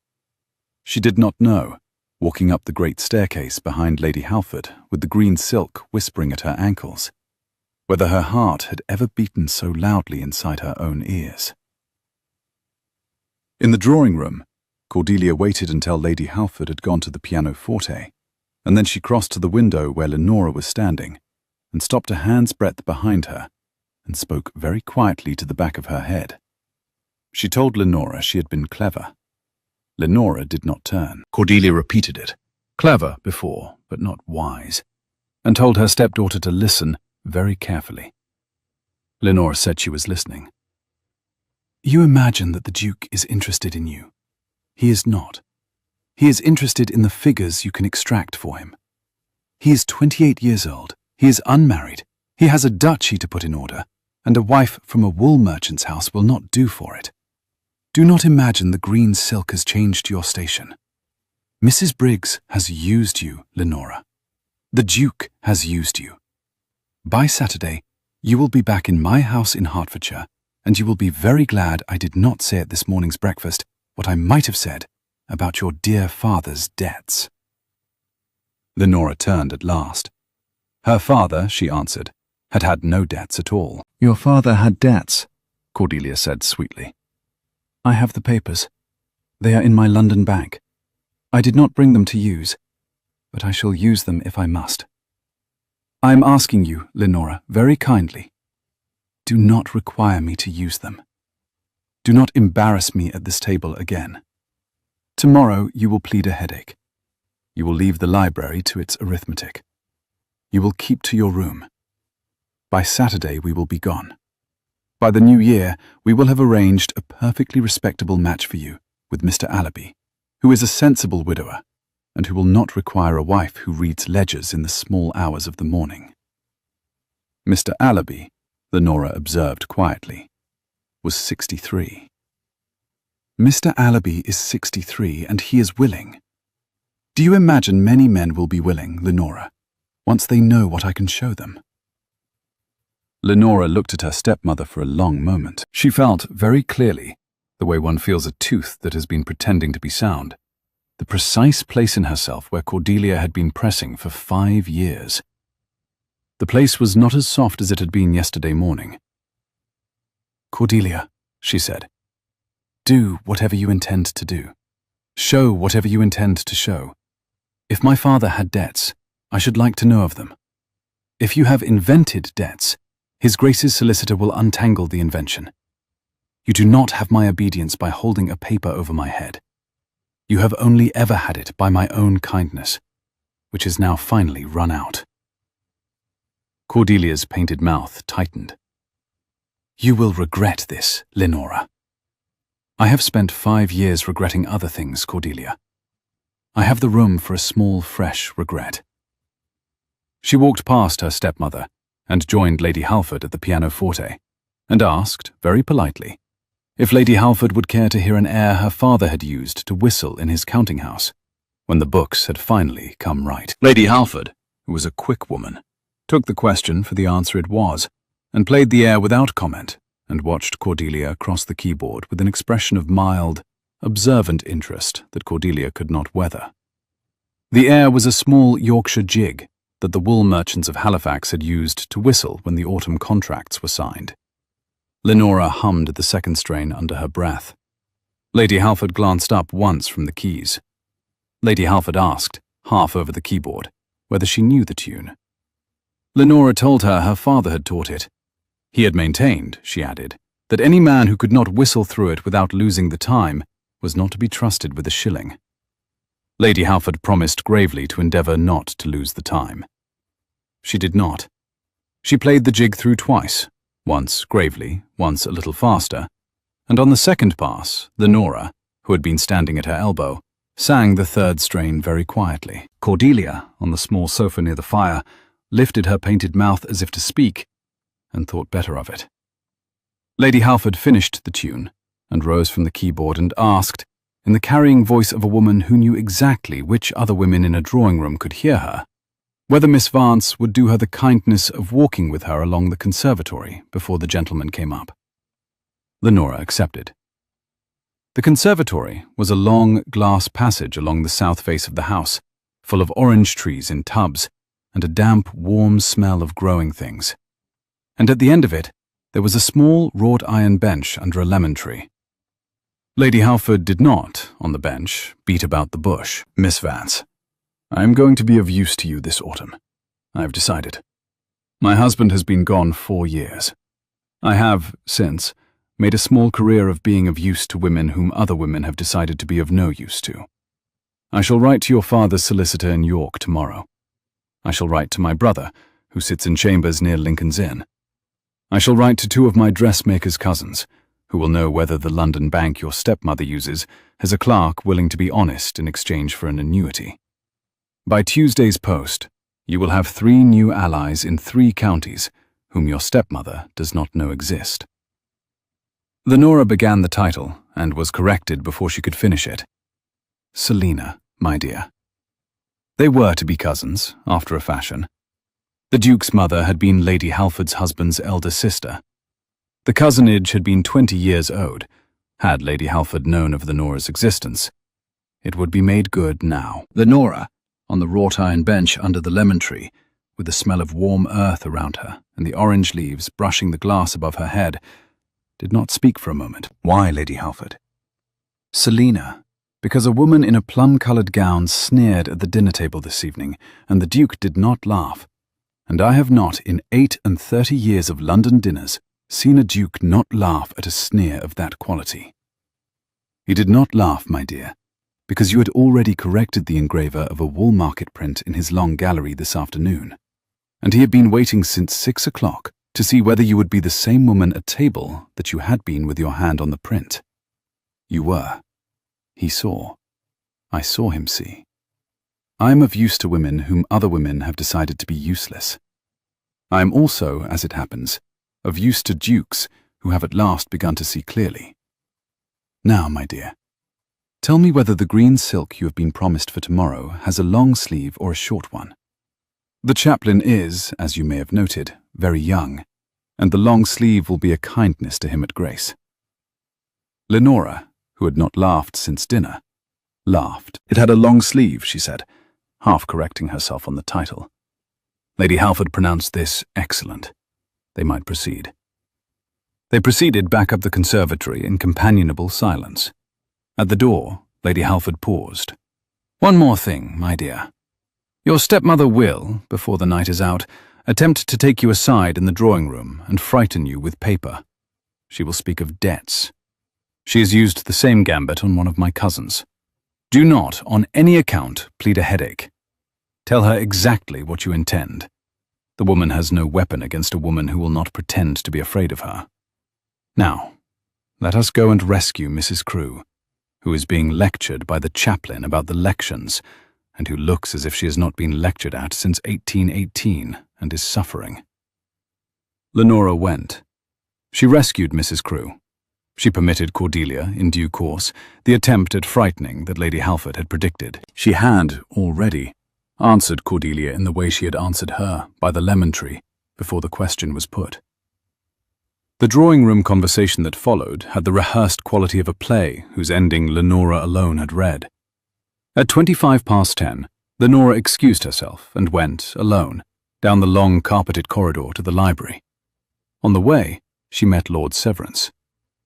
She did not know, walking up the great staircase behind Lady Halford with the green silk whispering at her ankles, whether her heart had ever beaten so loudly inside her own ears. In the drawing-room, Cordelia waited until Lady Halford had gone to the pianoforte, and then she crossed to the window where Lenora was standing, and stopped a hand's breadth behind her, and spoke very quietly to the back of her head. She told Lenora she had been clever. Lenora did not turn. Cordelia repeated it, clever before, but not wise, and told her stepdaughter to listen very carefully. Lenora said she was listening. "You imagine that the Duke is interested in you. He is not. He is interested in the figures you can extract for him. He is 28 years old. He is unmarried. He has a duchy to put in order, and a wife from a wool merchant's house will not do for it. Do not imagine the green silk has changed your station. Mrs. Briggs has used you, Lenora. The Duke has used you. By Saturday, you will be back in my house in Hertfordshire, and you will be very glad I did not say at this morning's breakfast what I might have said about your dear father's debts." Lenora turned at last. Her father, she answered, had had no debts at all. "Your father had debts," Cordelia said sweetly. "I have the papers. They are in my London bank. I did not bring them to use, but I shall use them if I must. I am asking you, Lenora, very kindly, do not require me to use them. Do not embarrass me at this table again. Tomorrow you will plead a headache. You will leave the library to its arithmetic. You will keep to your room. By Saturday we will be gone. By the new year we will have arranged a perfectly respectable match for you with Mr. Allaby, who is a sensible widower, and who will not require a wife who reads ledgers in the small hours of the morning." Mr. Allaby, Lenora observed quietly, was 63. "Mr. Allaby is 63, and he is willing. Do you imagine many men will be willing, Lenora, once they know what I can show them?" Lenora looked at her stepmother for a long moment. She felt very clearly, the way one feels a tooth that has been pretending to be sound, the precise place in herself where Cordelia had been pressing for 5 years. The place was not as soft as it had been yesterday morning. "Cordelia," she said, "do whatever you intend to do. Show whatever you intend to show. If my father had debts, I should like to know of them. If you have invented debts, His Grace's solicitor will untangle the invention. You do not have my obedience by holding a paper over my head. You have only ever had it by my own kindness, which is now finally run out." Cordelia's painted mouth tightened. "You will regret this, Lenora." "I have spent 5 years regretting other things, Cordelia. I have the room for a small, fresh regret." She walked past her stepmother and joined Lady Halford at the pianoforte, and asked, very politely, if Lady Halford would care to hear an air her father had used to whistle in his counting-house, when the books had finally come right. Lady Halford, who was a quick woman, took the question for the answer it was, and played the air without comment, and watched Cordelia across the keyboard with an expression of mild, observant interest that Cordelia could not weather. The air was a small Yorkshire jig that the wool merchants of Halifax had used to whistle when the autumn contracts were signed. Lenora hummed the second strain under her breath. Lady Halford glanced up once from the keys. Lady Halford asked, half over the keyboard, whether she knew the tune. Lenora told her father had taught it. He had maintained, she added, that any man who could not whistle through it without losing the time was not to be trusted with a shilling. Lady Halford promised gravely to endeavour not to lose the time. She did not. She played the jig through twice, once gravely, once a little faster, and on the second pass, Lenora, who had been standing at her elbow, sang the third strain very quietly. Cordelia, on the small sofa near the fire, lifted her painted mouth as if to speak, and thought better of it. Lady Halford finished the tune, and rose from the keyboard and asked, in the carrying voice of a woman who knew exactly which other women in a drawing-room could hear her, whether Miss Vance would do her the kindness of walking with her along the conservatory before the gentleman came up. Lenora accepted. The conservatory was a long glass passage along the south face of the house, full of orange trees in tubs, and a damp, warm smell of growing things. And at the end of it, there was a small wrought iron bench under a lemon tree. Lady Halford did not, on the bench, beat about the bush. "Miss Vance, I am going to be of use to you this autumn. I have decided. My husband has been gone 4 years. I have, since, made a small career of being of use to women whom other women have decided to be of no use to. I shall write to your father's solicitor in York tomorrow. I shall write to my brother, who sits in chambers near Lincoln's Inn. I shall write to 2 of my dressmaker's cousins, who will know whether the London bank your stepmother uses has a clerk willing to be honest in exchange for an annuity. By Tuesday's post, you will have 3 new allies in 3 counties, whom your stepmother does not know exist." Lenora began the title, and was corrected before she could finish it. "Selina, my dear." They were to be cousins, after a fashion. The Duke's mother had been Lady Halford's husband's elder sister. The cousinage had been 20 years owed, had Lady Halford known of Lenora's existence. It would be made good now. Lenora, on the wrought iron bench under the lemon tree, with the smell of warm earth around her and the orange leaves brushing the glass above her head, did not speak for a moment. "Why, Lady Halford?" "Selina, because a woman in a plum-coloured gown sneered at the dinner table this evening, and the Duke did not laugh. And I have not, in 38 years of London dinners, seen a Duke not laugh at a sneer of that quality. He did not laugh, my dear, because you had already corrected the engraver of a Woolmarket print in his long gallery this afternoon, and he had been waiting since 6 o'clock to see whether you would be the same woman at table that you had been with your hand on the print. You were. He saw. I saw him see. I am of use to women whom other women have decided to be useless. I am also, as it happens, of use to dukes who have at last begun to see clearly. Now, my dear, tell me whether the green silk you have been promised for tomorrow has a long sleeve or a short one. The chaplain is, as you may have noted, very young, and the long sleeve will be a kindness to him at grace." Lenora, who had not laughed since dinner, laughed. It had a long sleeve, she said, half correcting herself on the title. Lady Halford pronounced this excellent. They might proceed. They proceeded back up the conservatory in companionable silence. At the door, Lady Halford paused. "One more thing, my dear. Your stepmother will, before the night is out, attempt to take you aside in the drawing-room and frighten you with paper. She will speak of debts. She has used the same gambit on one of my cousins. Do not, on any account, plead a headache. Tell her exactly what you intend. The woman has no weapon against a woman who will not pretend to be afraid of her. Now, let us go and rescue Mrs. Crewe, who is being lectured by the chaplain about the lections, and who looks as if she has not been lectured at since 1818 and is suffering." Lenora went. She rescued Mrs. Crewe. She permitted Cordelia, in due course, the attempt at frightening that Lady Halford had predicted. She had, already, answered Cordelia in the way she had answered her, by the lemon tree, before the question was put. The drawing-room conversation that followed had the rehearsed quality of a play whose ending Lenora alone had read. At 10:25, Lenora excused herself and went, alone, down the long carpeted corridor to the library. On the way, she met Lord Severance.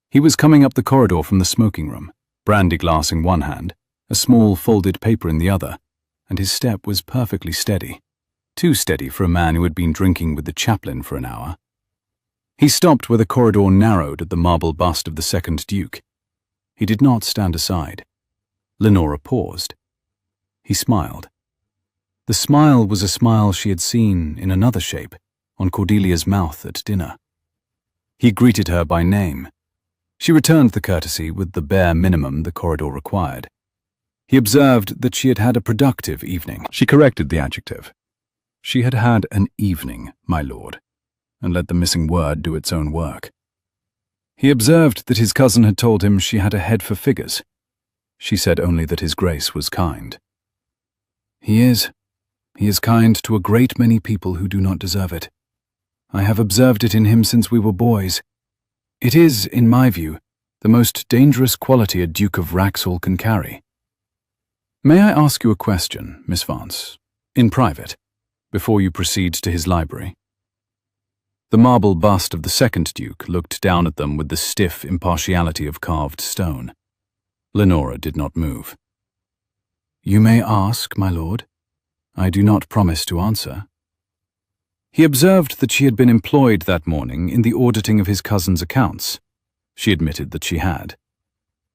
He was coming up the corridor from the smoking-room, brandy glass in one hand, a small folded paper in the other, and his step was perfectly steady, too steady for a man who had been drinking with the chaplain for an hour. He stopped where the corridor narrowed at the marble bust of the second Duke. He did not stand aside. Lenora paused. He smiled. The smile was a smile she had seen in another shape on Cordelia's mouth at dinner. He greeted her by name. She returned the courtesy with the bare minimum the corridor required. He observed that she had had a productive evening. She corrected the adjective. She had had an evening, my lord, and let the missing word do its own work. He observed that his cousin had told him she had a head for figures. She said only that his grace was kind. He is kind to a great many people who do not deserve it. I have observed it in him since we were boys. It is, in my view, the most dangerous quality a Duke of Rexhall can carry. May I ask you a question, Miss Vance, in private, before you proceed to his library? The marble bust of the second Duke looked down at them with the stiff impartiality of carved stone. Lenora did not move. You may ask, my lord. I do not promise to answer. He observed that she had been employed that morning in the auditing of his cousin's accounts. She admitted that she had.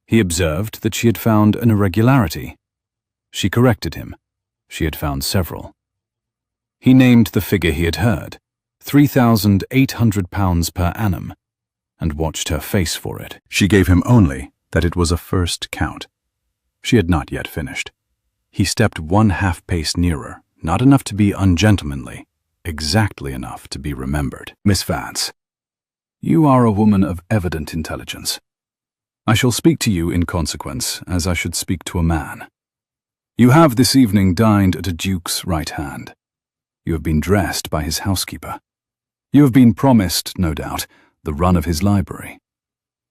He observed that she had found an irregularity. She corrected him. She had found several. He named the figure he had heard, £3,800 per annum, and watched her face for it. She gave him only that it was a first count. She had not yet finished. He stepped 1/2 pace nearer, not enough to be ungentlemanly, exactly enough to be remembered. Miss Vance, you are a woman of evident intelligence. I shall speak to you in consequence as I should speak to a man. You have this evening dined at a duke's right hand. You have been dressed by his housekeeper. You have been promised, no doubt, the run of his library.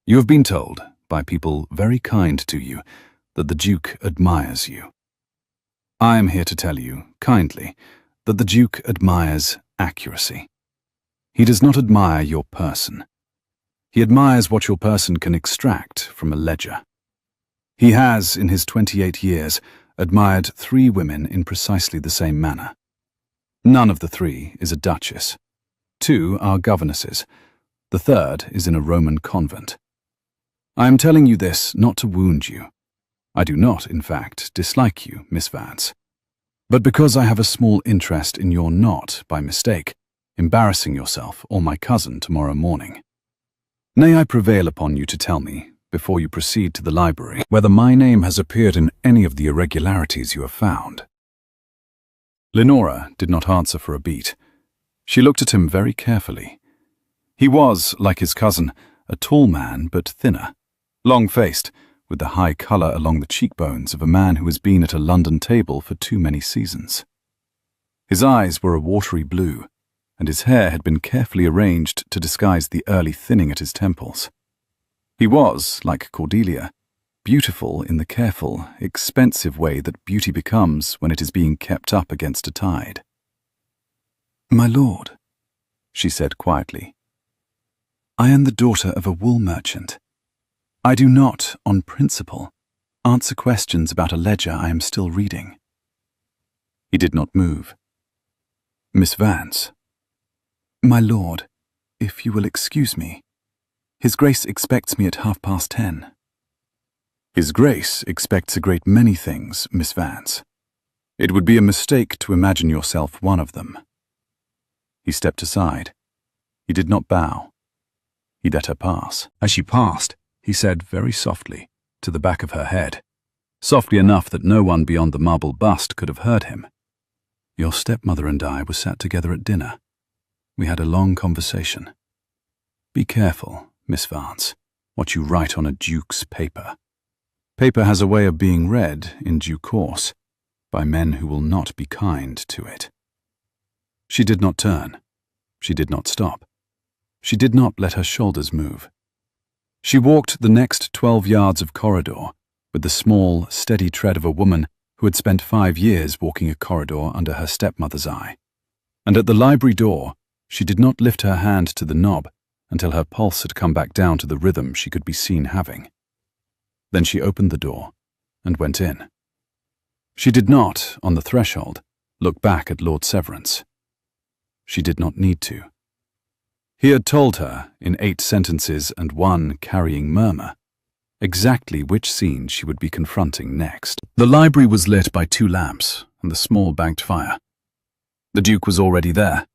You have been told, by people very kind to you, that the Duke admires you. I am here to tell you, kindly, that the Duke admires accuracy. He does not admire your person. He admires what your person can extract from a ledger. He has, in his 28 years, admired 3 women in precisely the same manner. None of the 3 is a duchess. 2 are governesses. The 3rd is in a Roman convent. I am telling you this not to wound you. I do not, in fact, dislike you, Miss Vance, but because I have a small interest in your not, by mistake, embarrassing yourself or my cousin tomorrow morning. May I prevail upon you to tell me, before you proceed to the library, whether my name has appeared in any of the irregularities you have found? Lenora did not answer for a beat. She looked at him very carefully. He was, like his cousin, a tall man but thinner, long-faced, with the high colour along the cheekbones of a man who has been at a London table for too many seasons. His eyes were a watery blue, and his hair had been carefully arranged to disguise the early thinning at his temples. He was, like Cordelia,
beautiful in the careful, expensive way that beauty becomes when it is being kept up against a tide. "My lord," she said quietly, "I am the daughter of a wool merchant. I do not, on principle, answer questions about a ledger I am still reading." He did not move. "Miss Vance." "My lord, if you will excuse me. His Grace expects me at 10:30. "His Grace expects a great many things, Miss Vance. It would be a mistake to imagine yourself one of them." He stepped aside. He did not bow. He let her pass. As she passed, he said very softly, to the back of her head, softly enough that no one beyond the marble bust could have heard him, "Your stepmother and I were sat together at dinner. We had a long conversation. Be careful, Miss Vance, what you write on a duke's paper. Paper has a way of being read, in due course, by men who will not be kind to it." She did not turn. She did not stop. She did not let her shoulders move. She walked the next 12 yards of corridor with the small, steady tread of a woman who had spent 5 years walking a corridor under her stepmother's eye. And at the library door, she did not lift her hand to the knob until her pulse had come back down to the rhythm she could be seen having. Then she opened the door and went in. She did not, on the threshold, look back at Lord Severance. She did not need to. He had told her, in 8 sentences and 1 carrying murmur, exactly which scene she would be confronting next. The library was lit by 2 lamps and the small banked fire. The Duke was already there.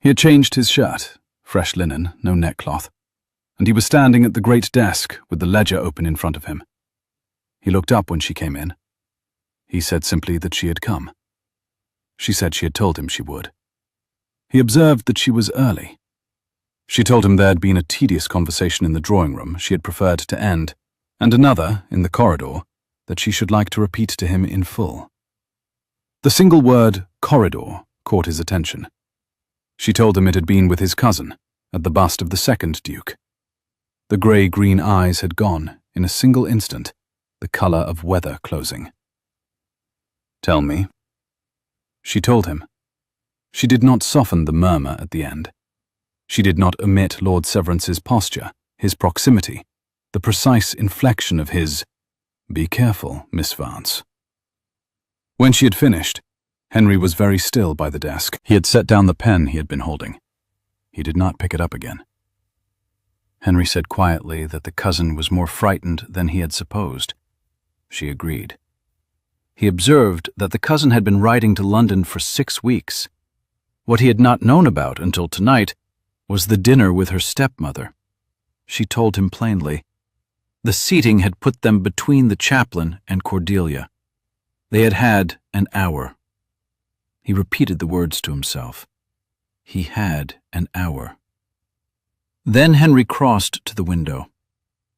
He had changed his shirt, fresh linen, no neckcloth, and he was standing at the great desk with the ledger open in front of him. He looked up when she came in. He said simply that she had come. She said she had told him she would. He observed that she was early. She told him there had been a tedious conversation in the drawing room she had preferred to end, and another, in the corridor, that she should like to repeat to him in full. The single word, corridor, caught his attention. She told him it had been with his cousin, at the bust of the second Duke. The grey-green eyes had gone, in a single instant, the colour of weather closing. "Tell me." She told him. She did not soften the murmur at the end. She did not omit Lord Severance's posture, his proximity, the precise inflection of his, "Be careful, Miss Vance." When she had finished, Henry was very still by the desk. He had set down the pen he had been holding. He did not pick it up again. Henry said quietly that the cousin was more frightened than he had supposed. She agreed. He observed that the cousin had been riding to London for 6 weeks. What he had not known about until tonight was the dinner with her stepmother. She told him plainly. The seating had put them between the chaplain and Cordelia. They had had an hour. He repeated the words to himself. He had an hour. Then Henry crossed to the window.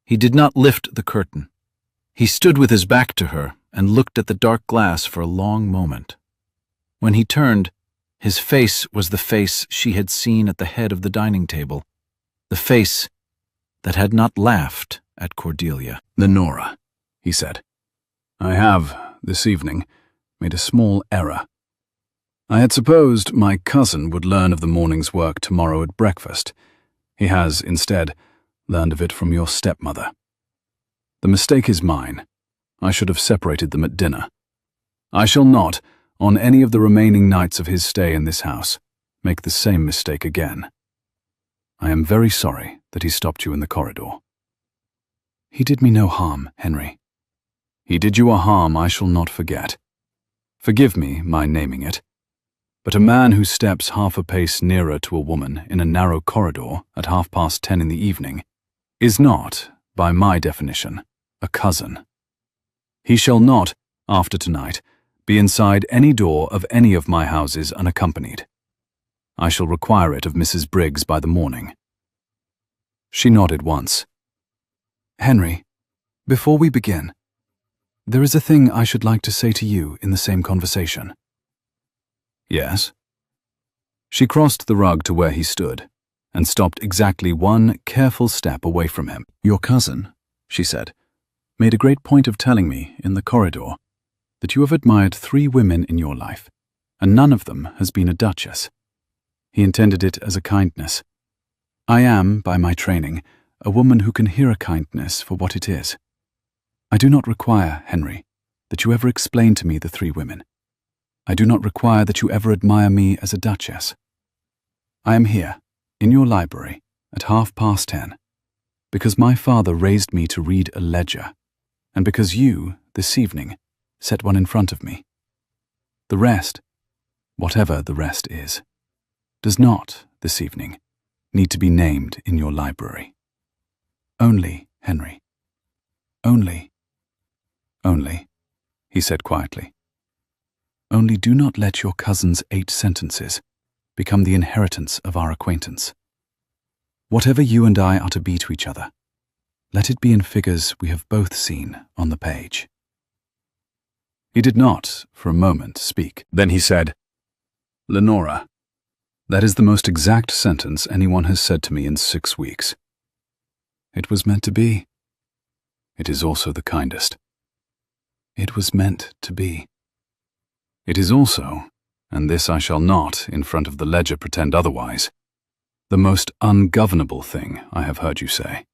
He did not lift the curtain. He stood with his back to her and looked at the dark glass for a long moment. When he turned, his face was the face she had seen at the head of the dining table, the face that had not laughed at Cordelia. "Lenora," he said, "I have, this evening, made a small error. I had supposed my cousin would learn of the morning's work tomorrow at breakfast. He has, instead, learned of it from your stepmother. The mistake is mine. I should have separated them at dinner. I shall not, on any of the remaining nights of his stay in this house, make the same mistake again. I am very sorry that he stopped you in the corridor." "He did me no harm, Henry." "He did you a harm I shall not forget. Forgive me my naming it. But a man who steps half a pace nearer to a woman in a narrow corridor at 10:30 in the evening is not, by my definition, a cousin. He shall not, after tonight, be inside any door of any of my houses unaccompanied. I shall require it of Mrs. Briggs by the morning." She nodded once. "Henry, before we begin, there is a thing I should like to say to you in the same conversation." "Yes?" She crossed the rug to where he stood, and stopped exactly 1 careful step away from him. "Your cousin," she said,
made a great point of telling me in the corridor that you have admired 3 women in your life, and none of them has been a duchess. He intended it as a kindness. I am, by my training, a woman who can hear a kindness for what it is. I do not require, Henry, that you ever explain to me the 3 women. I do not require that you ever admire me as a duchess. I am here, in your library, at 10:30, because my father raised me to read a ledger, and because you, this evening, set one in front of me. The rest, whatever the rest is, does not, this evening, need to be named in your library. Only, Henry. Only, he said quietly. Only do not let your cousin's 8 sentences become the inheritance of our acquaintance. Whatever you and I are to be to each other, let it be in figures we have both seen on the page. He did not, for a moment, speak. Then he said, Lenora, that is the most exact sentence anyone has said to me in 6 weeks. It was meant to be. It is also the kindest. It was meant to be. It is also, and this I shall not, in front of the ledger, pretend otherwise, the most ungovernable thing I have heard you say.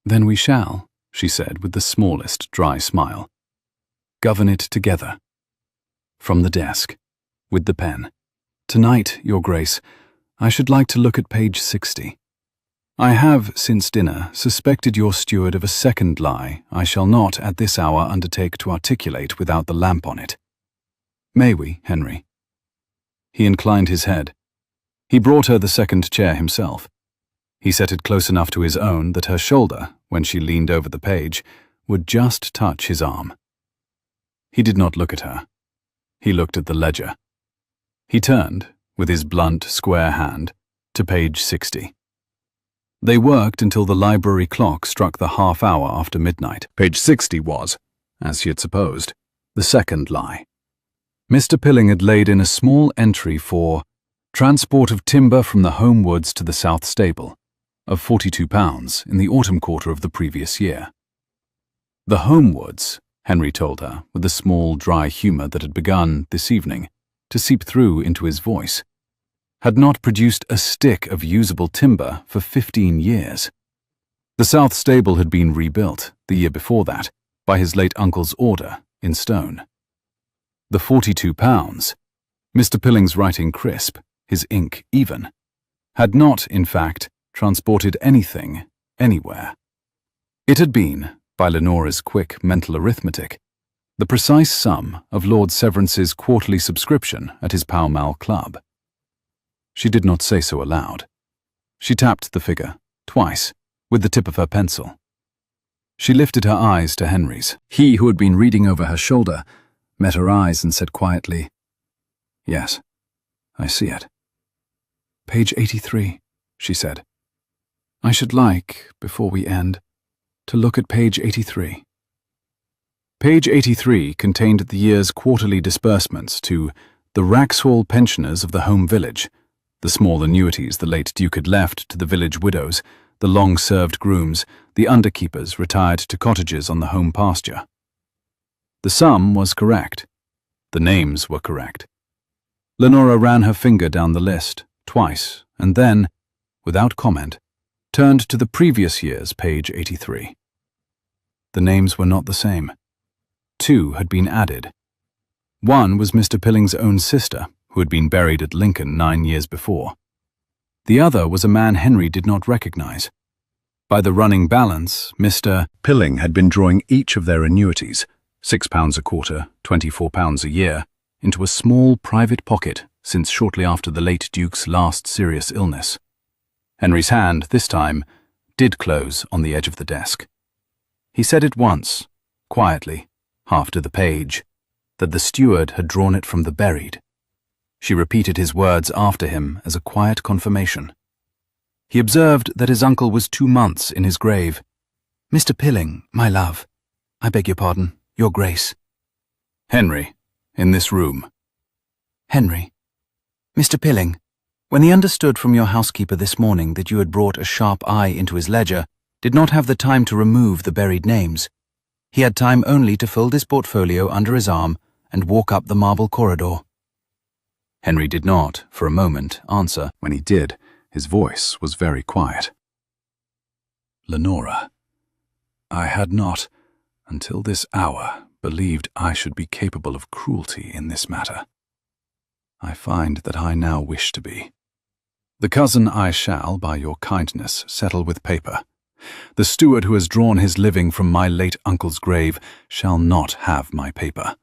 Then we shall, she said with the smallest dry smile, govern it together. From the desk, with the pen. Tonight, Your Grace, I should like to look at page 60. I have, since dinner, suspected your steward of a second lie I shall not at this hour undertake to articulate without the lamp on it. May we, Henry? He inclined his head. He brought her the second chair himself. He set it close enough to his own that her shoulder, when she leaned over the page, would just touch his arm. He did not look at her. He looked at the ledger. He turned, with his blunt, square hand, to page 60. They worked until the library clock struck the half-hour after midnight. Page 60 was, as she had supposed, the second lie. Mr. Pilling had laid in a small entry for transport of timber from the home woods to the south stable, of £42 in the autumn quarter of the previous year. The home woods, Henry told her, with the small, dry humour that had begun, this evening, to seep through into his voice, had not produced a stick of usable timber for 15 years. The south stable had been rebuilt, the year before that, by his late uncle's order, in stone. The £42, Mr. Pilling's writing crisp, his ink even, had not, in fact, transported anything, anywhere. It had been, by Lenora's quick mental arithmetic, the precise sum of Lord Severance's quarterly subscription at his Pall Mall club. She did not say so aloud. She tapped the figure, twice, with the tip of her pencil. She lifted her eyes to Henry's. He, who had been reading over her shoulder, met her eyes and said quietly, Yes, I see it. Page 83, she said. I should like, before we end, to look at page 83. Page 83 contained the year's quarterly disbursements to the Rexhall pensioners of the home village, the small annuities the late Duke had left to the village widows, the long-served grooms, the underkeepers retired to cottages on the home pasture. The sum was correct. The names were correct. Lenora ran her finger down the list, twice, and then, without comment, turned to the previous year's page 83. The names were not the same. 2 had been added. One was Mr. Pilling's own sister, who had been buried at Lincoln 9 years before. The other was a man Henry did not recognize. By the running balance, Mr. Pilling had been drawing each of their annuities, £6 a quarter, £24 a year, into a small private pocket since shortly after the late Duke's last serious illness. Henry's hand, this time, did close on the edge of the desk. He said it once, quietly, half to the page, that the steward had drawn it from the buried. She repeated his words after him as a quiet confirmation. He observed that his uncle was 2 months in his grave. Mr. Pilling, my love, I beg your pardon, Your Grace. Henry, in this room. Henry. Mr. Pilling, when he understood from your housekeeper this morning that you had brought a sharp eye into his ledger, did not have the time to remove the buried names,
He had time only to fold his portfolio under his arm and walk up the marble corridor.
Henry did not, for a moment, answer. When he did, his voice was very quiet.
Lenora, I had not, until this hour, believed I should be capable of cruelty in this matter. I find that I now wish to be. The cousin I shall, by your kindness, settle with paper. The steward who has drawn his living from my late uncle's grave shall not have my paper.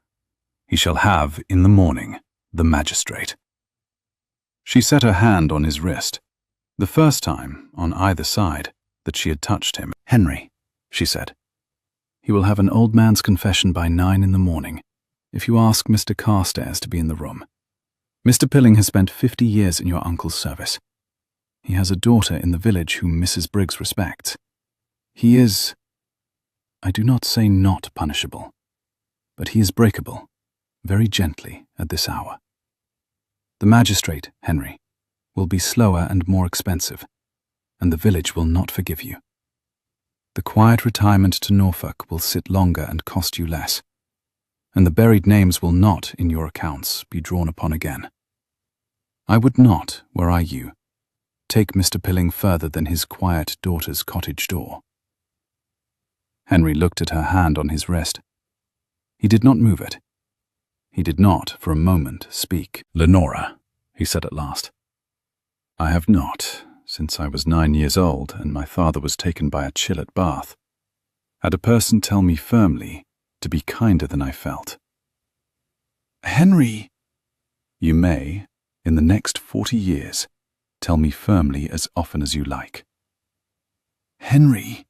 He shall have, in the morning, the magistrate. She set her hand on his wrist, the first time, on either side, that she had touched him.
Henry,
she said, he will have an old man's confession by 9 in the morning, if you ask Mr. Carstairs to be in the room. Mr. Pilling has spent 50 years in your uncle's service. He has a daughter in the village whom Mrs. Briggs respects. He is, I do not say not punishable, but he is breakable, very gently at this hour. The magistrate, Henry, will be slower and more expensive, and the village will not forgive you. The quiet retirement to Norfolk will sit longer and cost you less, and the buried names will not, in your accounts, be drawn upon again. I would not, were I you, take Mr. Pilling further than his quiet daughter's cottage door. Henry looked at her hand on his wrist. He did not move it. He did not, for a moment, speak. Lenora, he said at last, I have not, since I was 9 years old and my father was taken by a chill at Bath, had a person tell me firmly to be kinder than I felt.
Henry,
You may, in the next 40 years, tell me firmly as often as you like.
Henry.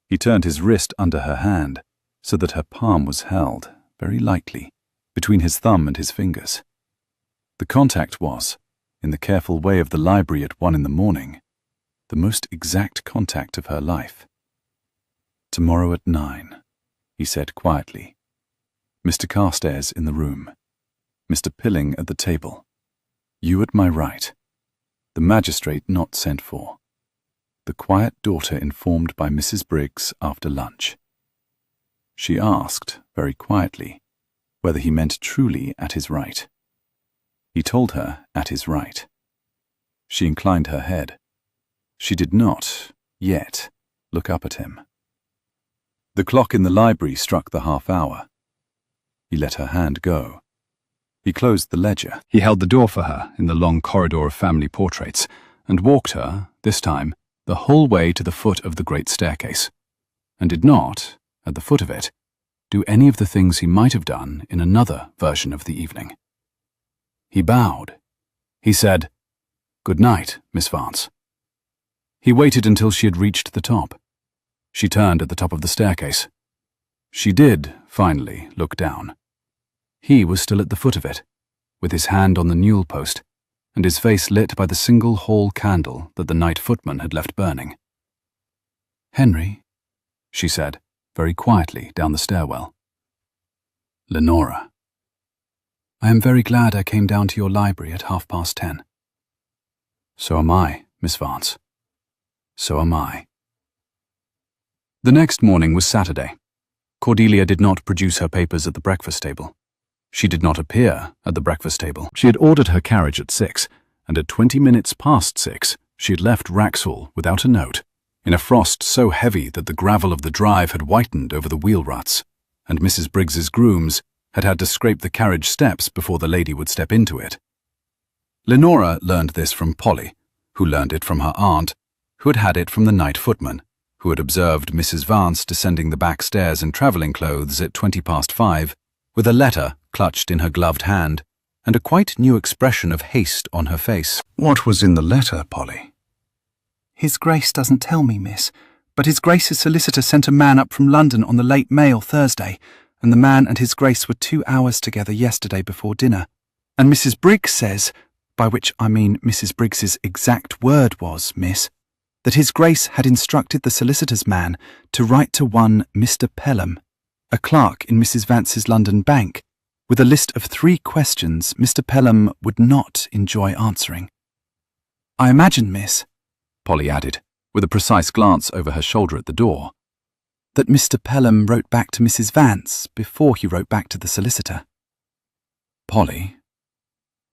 He turned his wrist under her hand, so that her palm was held, very lightly, between his thumb and his fingers. The contact was, in the careful way of the library at 1 in the morning, the most exact contact of her life. Tomorrow at 9, he said quietly. Mr. Carstairs in the room. Mr. Pilling at the table. You at my right. The magistrate not sent for. The quiet daughter informed by Mrs. Briggs after lunch. She asked, very quietly, whether he meant truly at his right. He told her at his right. She inclined her head. She did not, yet, look up at him. The clock in the library struck the half-hour. He let her hand go. He closed the ledger. He held the door for her in the long corridor of family portraits, and walked her, this time, the whole way to the foot of the great staircase, and did not, at the foot of it, do any of the things he might have done in another version of the evening. He bowed. He said, "Good night, Miss Vance." He waited until she had reached the top. She turned at the top of the staircase. She did, finally, look down. He was still at the foot of it, with his hand on the newel post, and his face lit by the single hall candle that the night footman had left burning. "Henry," she said, very quietly down the stairwell. "Lenora. I am very glad I came down to your library at 10:30. So am I, Miss Vance. So am I." The next morning was Saturday. Cordelia did not produce her papers at the breakfast table. She did not appear at the breakfast table. She had ordered her carriage at 6, and at 20 minutes past 6, she had left Wrexhall without a note, in a frost so heavy that the gravel of the drive had whitened over the wheel ruts, and Mrs. Briggs's grooms had had to scrape the carriage steps before the lady would step into it. Lenora learned this from Polly, who learned it from her aunt, who had had it from the night footman, who had observed Mrs. Vance descending the back stairs in travelling clothes at 5:20, with a letter clutched in her gloved hand, and a quite new expression of haste on her face. "What was in the letter, Polly?"
"His Grace doesn't tell me, miss, but His Grace's solicitor sent a man up from London on the late mail Thursday, and the man and His Grace were 2 hours together yesterday before dinner. And Mrs. Briggs says, by which I mean Mrs. Briggs's exact word was, miss, that His Grace had instructed the solicitor's man to write to one Mr. Pelham, a clerk in Mrs. Vance's London bank, with a list of 3 questions Mr. Pelham would not enjoy answering. I imagine, miss," Polly added, with a precise glance over her shoulder at the door, that Mr. Pelham wrote back to Mrs. Vance before he wrote back to the solicitor.
Polly,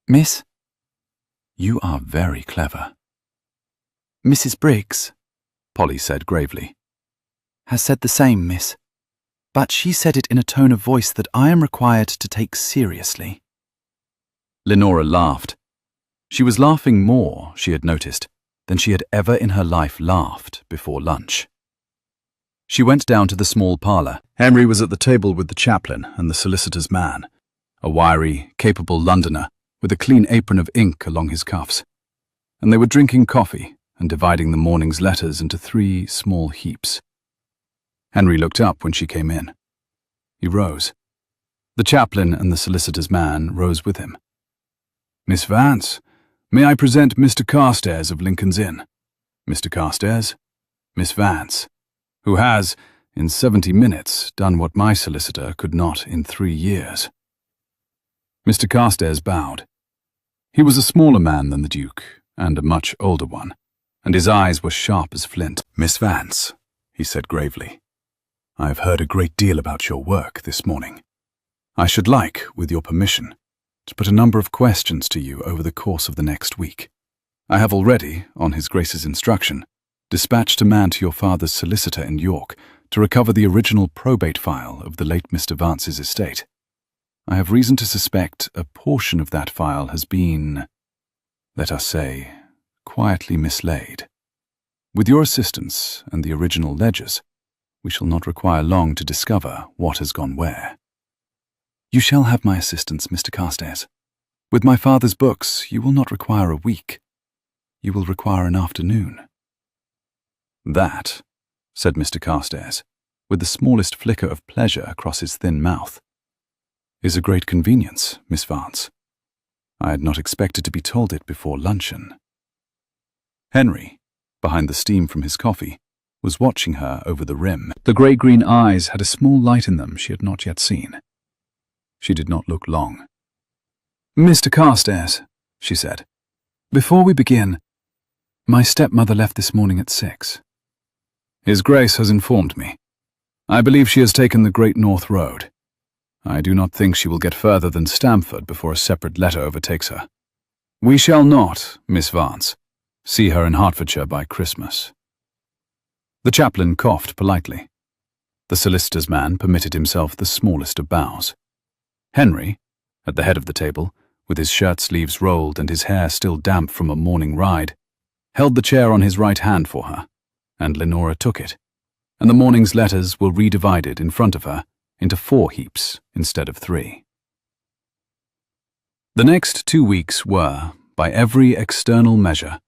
Miss?
you are very clever.
Mrs. Briggs
Polly said gravely.
has said the same, miss, but she said it in a tone of voice that I am required to take seriously.
Lenora laughed. She was laughing more, she had noticed, than she had ever in her life laughed before lunch. She went down to the small parlour. Henry was at the table with the chaplain and the solicitor's man, a wiry, capable Londoner with a clean apron of ink along his cuffs, and they were drinking coffee and dividing the morning's letters into 3 small heaps. Henry looked up when she came in. He rose. The chaplain and the solicitor's man rose with him. "Miss Vance, may I present Mr. Carstairs of Lincoln's Inn? Mr. Carstairs, Miss Vance, who has, in 70 minutes, done what my solicitor could not in 3 years." Mr. Carstairs bowed. He was a smaller man than the Duke, and a much older one, and his eyes were sharp as flint. "Miss Vance," he said gravely, "I have heard a great deal about your work this morning. I should like, with your permission, to put a number of questions to you over the course of the next week. I have already, on His Grace's instruction, dispatched a man to your father's solicitor in York to recover the original probate file of the late Mr. Vance's estate. I have reason to suspect a portion of that file has been, let us say, quietly mislaid. With your assistance and the original ledgers, we shall not require long to discover what has gone where." "You shall have my assistance, Mr. Carstairs. With my father's books, you will not require a week. You will require an afternoon." "That," said Mr. Carstairs, with the smallest flicker of pleasure across his thin mouth, "is a great convenience, Miss Vance. I had not expected to be told it before luncheon." Henry, behind the steam from his coffee, was watching her over the rim. The grey-green eyes had a small light in them she had not yet seen. She did not look long. "Mr. Carstairs," she said, "before we begin, my stepmother left this morning at 6. His Grace has informed me. I believe she has taken the Great North Road. I do not think she will get further than Stamford before a separate letter overtakes her. We shall not, Miss Vance, see her in Hertfordshire by Christmas." The chaplain coughed politely. The solicitor's man permitted himself the smallest of bows. Henry, at the head of the table, with his shirt sleeves rolled and his hair still damp from a morning ride, held the chair on his right hand for her, and Lenora took it, and the morning's letters were redivided in front of her into 4 heaps instead of 3. The next 2 weeks were, by every external measure,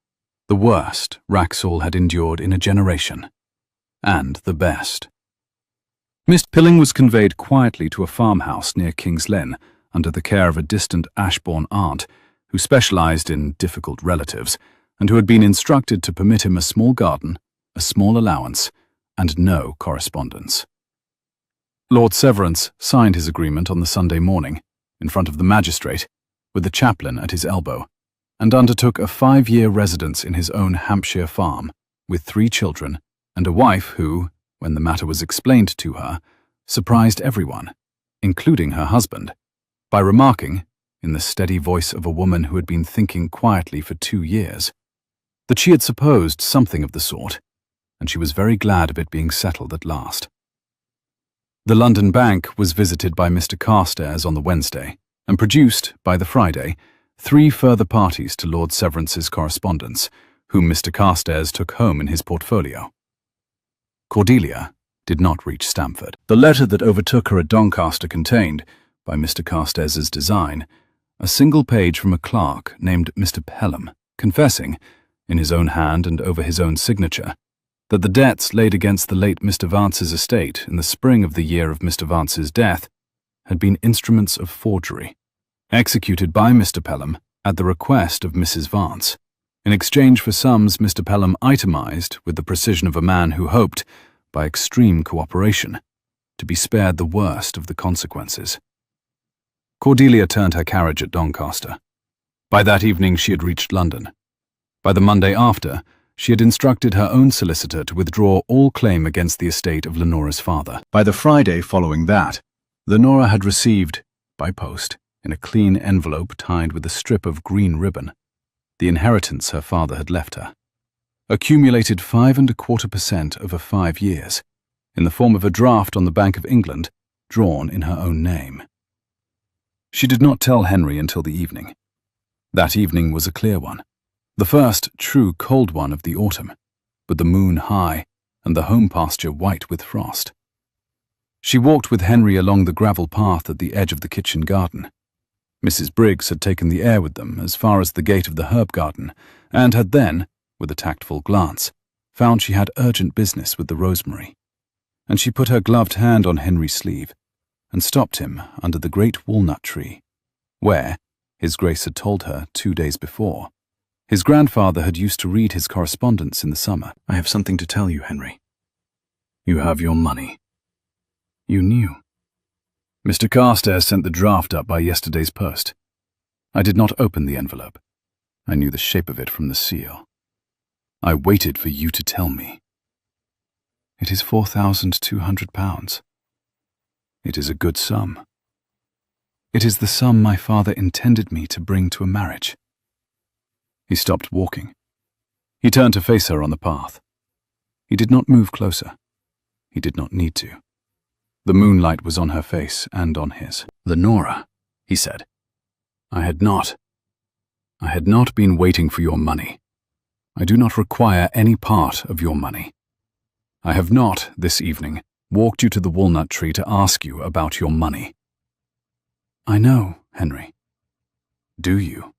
the worst Wrexhall had endured in a generation, and the best. Miss Pilling was conveyed quietly to a farmhouse near King's Lynn under the care of a distant Ashbourne aunt who specialised in difficult relatives and who had been instructed to permit him a small garden, a small allowance, and no correspondence. Lord Severance signed his agreement on the Sunday morning, in front of the magistrate, with the chaplain at his elbow, and undertook a 5-year residence in his own Hampshire farm, with 3 children, and a wife who, when the matter was explained to her, surprised everyone, including her husband, by remarking, in the steady voice of a woman who had been thinking quietly for 2 years, that she had supposed something of the sort, and she was very glad of it being settled at last. The London Bank was visited by Mr. Carstairs on the Wednesday, and produced, by the Friday, 3 further parties to Lord Severance's correspondence, whom Mr. Carstairs took home in his portfolio. Cordelia did not reach Stamford. The letter that overtook her at Doncaster contained, by Mr. Carstairs's design, a single page from a clerk named Mr. Pelham, confessing, in his own hand and over his own signature, that the debts laid against the late Mr. Vance's estate in the spring of the year of Mr. Vance's death had been instruments of forgery, executed by Mr. Pelham at the request of Mrs. Vance, in exchange for sums Mr. Pelham itemized with the precision of a man who hoped, by extreme cooperation, to be spared the worst of the consequences. Cordelia turned her carriage at Doncaster. By that evening she had reached London. By the Monday after, she had instructed her own solicitor to withdraw all claim against the estate of Lenora's father.
By the Friday following that, Lenora had received, by post, in a clean envelope tied with a strip of green ribbon, the inheritance her father had left her, accumulated 5.25% over 5 years, in the form of a draft on the Bank of England, drawn in her own name. She did not tell Henry until the evening. That evening was a clear one, the first true cold one of the autumn, with the moon high and the home pasture white with frost. She walked with Henry along the gravel path at the edge of the kitchen garden. Mrs. Briggs had taken the air with them as far as the gate of the herb garden, and had then, with a tactful glance, found she had urgent business with the rosemary. And she put her gloved hand on Henry's sleeve, and stopped him under the great walnut tree, where, his Grace had told her 2 days before, his grandfather had used to read his correspondence in the summer. I have something to tell you, Henry. You have your money. You knew.
Mr. Carstairs sent the draft up by yesterday's post. I did not open the envelope. I knew the shape of it from the seal. I waited for you to tell me. It is £4,200. It is a good sum. It is the sum my father intended me to bring to a marriage. He stopped walking. He turned to face her on the path. He did not move closer. He did not need to. The moonlight was on her face and on his. Lenora, he said, I had not been waiting for your money. I do not require any part of your money. I have not, this evening, walked you to the walnut tree to ask you about your money. I know, Henry. Do you?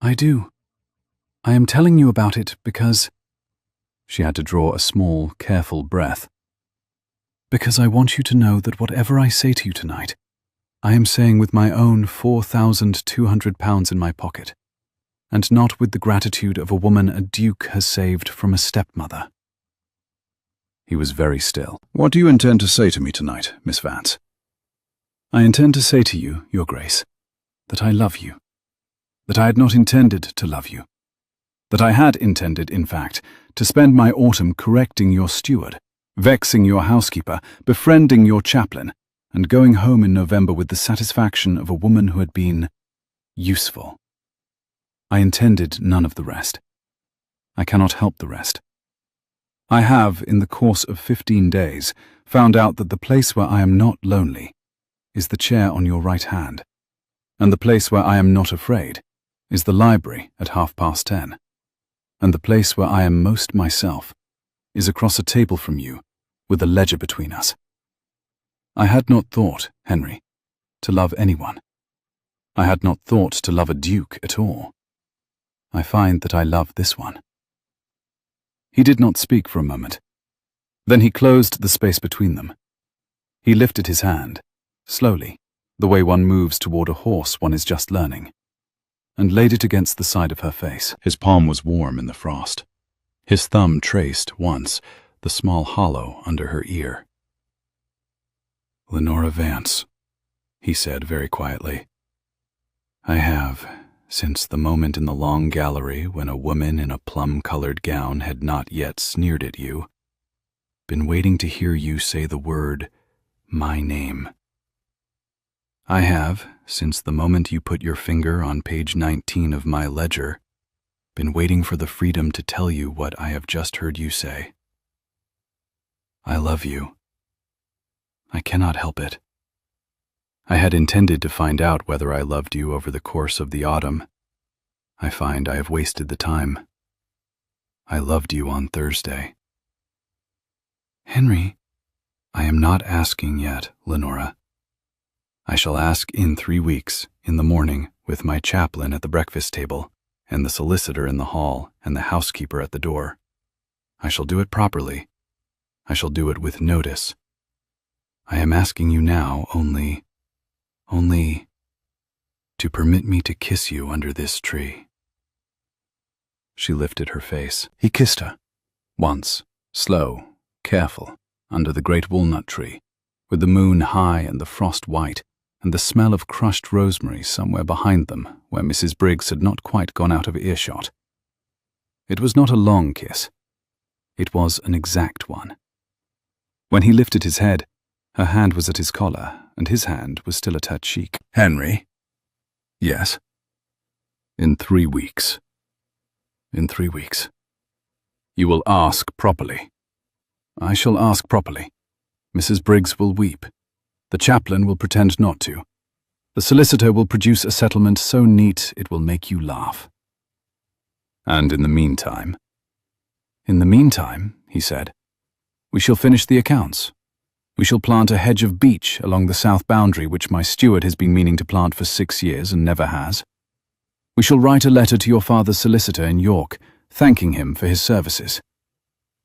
I do. I am telling you about it because... She had to draw a small, careful breath. Because I want you to know that whatever I say to you tonight, I am saying with my own £4,200 in my pocket, and not with the gratitude of a woman a duke has saved from a stepmother. He was very still.
What do you intend to say to me tonight, Miss Vance?
I intend to say to you, Your Grace, that I love you, that I had not intended to love you, that I had intended, in fact, to spend my autumn correcting your steward, vexing your housekeeper, befriending your chaplain, and going home in November with the satisfaction of a woman who had been useful. I intended none of the rest. I cannot help the rest. I have, in the course of 15 days, found out that the place where I am not lonely is the chair on your right hand, and the place where I am not afraid is the library at 10:30, and the place where I am most myself is across a table from you with a ledger between us. I had not thought, Henry, to love anyone. I had not thought to love a duke at all. I find that I love this one. He did not speak for a moment. Then he closed the space between them. He lifted his hand, slowly, the way one moves toward a horse one is just learning, and laid it against the side of her face.
His palm was warm in the frost. His thumb traced, once, the small hollow under her ear.
Lenora Vance, he said very quietly, I have, since the moment in the long gallery when a woman in a plum-colored gown had not yet sneered at you, been waiting to hear you say the word, my name. I have, since the moment you put your finger on page 19 of my ledger, been waiting for the freedom to tell you what I have just heard you say. I love you. I cannot help it. I had intended to find out whether I loved you over the course of the autumn. I find I have wasted the time. I loved you on Thursday. Henry, I am not asking yet, Lenora. I shall ask in 3 weeks, in the morning, with my chaplain at the breakfast table, and the solicitor in the hall, and the housekeeper at the door. I shall do it properly. I shall do it with notice. I am asking you now only to permit me to kiss you under this tree. She lifted her face. He kissed her, once, slow, careful, under the great walnut tree, with the moon high and the frost white, and the smell of crushed rosemary somewhere behind them where Mrs. Briggs had not quite gone out of earshot. It was not a long kiss. It was an exact one. When he lifted his head, her hand was at his collar, and his hand was still at her cheek.
Henry? Yes.
In 3 weeks. In 3 weeks. You will ask properly. I shall ask properly. Mrs. Briggs will weep. The chaplain will pretend not to. The solicitor will produce a settlement so neat it will make you laugh. And in the meantime? In the meantime, he said, we shall finish the accounts. We shall plant a hedge of beech along the south boundary which my steward has been meaning to plant for 6 years and never has. We shall write a letter to your father's solicitor in York, thanking him for his services.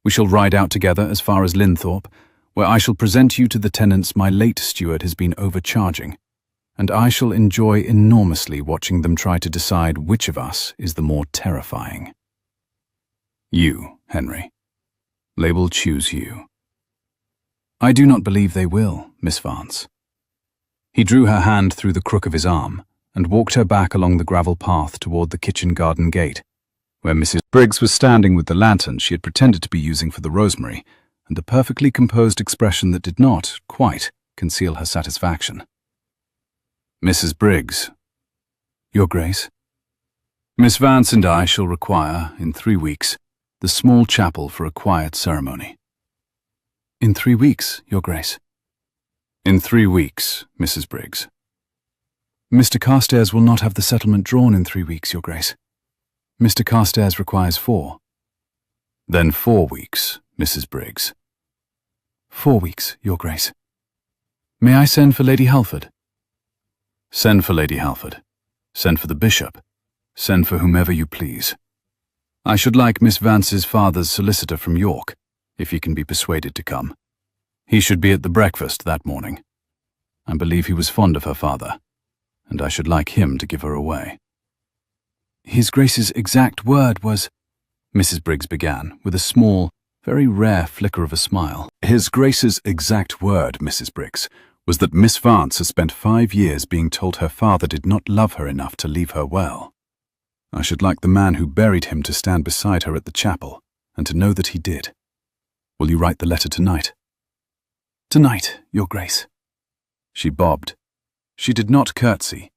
We shall ride out together as far as Linthorpe, where I shall present you to the tenants my late steward has been overcharging, and I shall enjoy enormously watching them try to decide which of us is the more terrifying. You, Henry. They will choose you. I do not believe they will, Miss Vance. He drew her hand through the crook of his arm and walked her back along the gravel path toward the kitchen garden gate, where Mrs. Briggs was standing with the lantern she had pretended to be using for the rosemary, and a perfectly composed expression that did not, quite, conceal her satisfaction. Mrs. Briggs. Your Grace. Miss Vance and I shall require, in 3 weeks, the small chapel for a quiet ceremony. In 3 weeks, Your Grace. In 3 weeks, Mrs. Briggs. Mr. Carstairs will not have the settlement drawn in 3 weeks, Your Grace. Mr. Carstairs requires 4. Then 4 weeks, Mrs. Briggs. 4 weeks, Your Grace. May I send for Lady Halford? Send for Lady Halford. Send for the bishop. Send for whomever you please. I should like Miss Vance's father's solicitor from York, if he can be persuaded to come. He should be at the breakfast that morning. I believe he was fond of her father, and I should like him to give her away. His Grace's exact word was, Mrs. Briggs began, with a small, very rare flicker of a smile. His Grace's exact word, Mrs. Briggs, was that Miss Vance has spent 5 years being told her father did not love her enough to leave her well. I should like the man who buried him to stand beside her at the chapel, and to know that he did. Will you write the letter tonight? Tonight, Your Grace. She bobbed. She did not curtsy.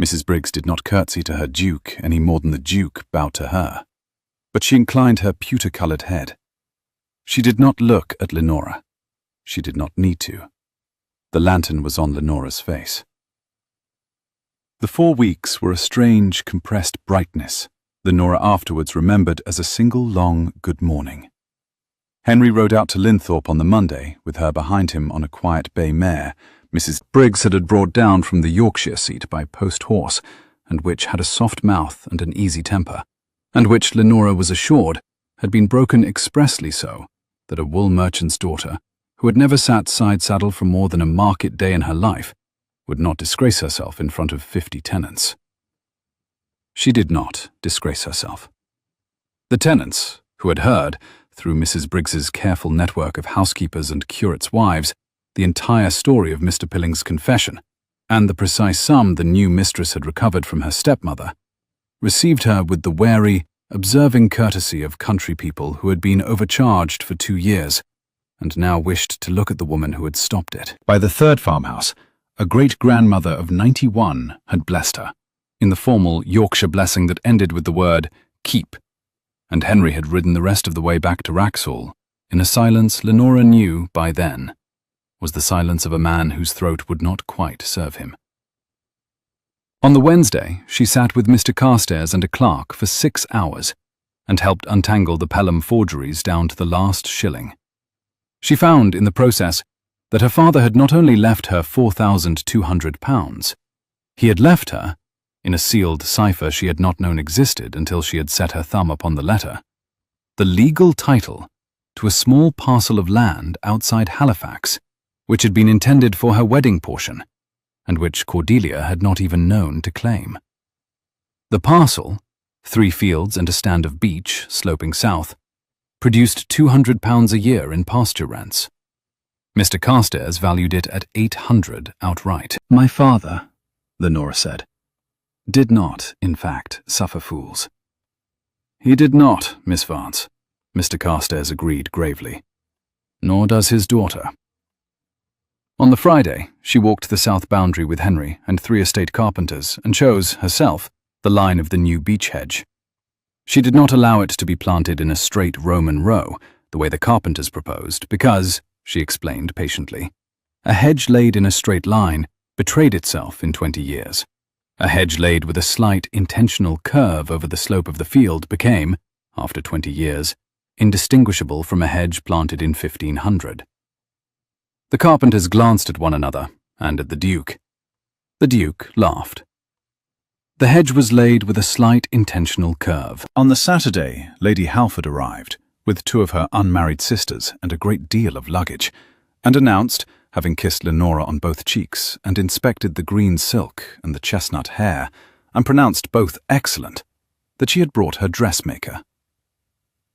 Mrs. Briggs did not curtsy to her Duke any more than the Duke bowed to her. But she inclined her pewter-coloured head. She did not look at Lenora. She did not need to. The lantern was on Lenora's face. The 4 weeks were a strange, compressed brightness Lenora afterwards remembered as a single long good morning. Henry rode out to Linthorpe on the Monday, with her behind him on a quiet bay mare Mrs. Briggs had brought down from the Yorkshire seat by post-horse, and which had a soft mouth and an easy temper, and which, Lenora was assured, had been broken expressly so that a wool merchant's daughter, who had never sat side-saddle for more than a market day in her life, would not disgrace herself in front of 50 tenants. She did not disgrace herself. The tenants, who had heard, through Mrs. Briggs's careful network of housekeepers and curates' wives, the entire story of Mr. Pilling's confession, and the precise sum the new mistress had recovered from her stepmother, received her with the wary, observing courtesy of country people who had been overcharged for 2 years, and now wished to look at the woman who had stopped it. By the third farmhouse, a great-grandmother of 91 had blessed her, in the formal Yorkshire blessing that ended with the word, keep, and Henry had ridden the rest of the way back to Wrexhall, in a silence Lenora knew, by then, was the silence of a man whose throat would not quite serve him. On the Wednesday, she sat with Mr. Carstairs and a clerk for 6 hours, and helped untangle the Pelham forgeries down to the last shilling. She found, in the process, that her father had not only left her £4,200, he had left her, in a sealed cipher she had not known existed until she had set her thumb upon the letter, the legal title to a small parcel of land outside Halifax, which had been intended for her wedding portion, and which Cordelia had not even known to claim. The parcel, 3 fields and a stand of beech sloping south, produced £200 a year in pasture rents. Mr. Carstairs valued it at £800 outright. My father, Lenora said, did not, in fact, suffer fools. He did not, Miss Vance, Mr. Carstairs agreed gravely. Nor does his daughter. On the Friday, she walked the south boundary with Henry and 3 estate carpenters and chose, herself, the line of the new beech hedge. She did not allow it to be planted in a straight Roman row, the way the carpenters proposed, because, she explained patiently, a hedge laid in a straight line betrayed itself in 20 years. A hedge laid with a slight intentional curve over the slope of the field became, after 20 years, indistinguishable from a hedge planted in 1500. The carpenters glanced at one another and at the Duke. The Duke laughed. The hedge was laid with a slight intentional curve.
On the Saturday, Lady Halford arrived, with 2 of her unmarried sisters and a great deal of luggage, and announced, having kissed Lenora on both cheeks and inspected the green silk and the chestnut hair, and pronounced both excellent, that she had brought her dressmaker.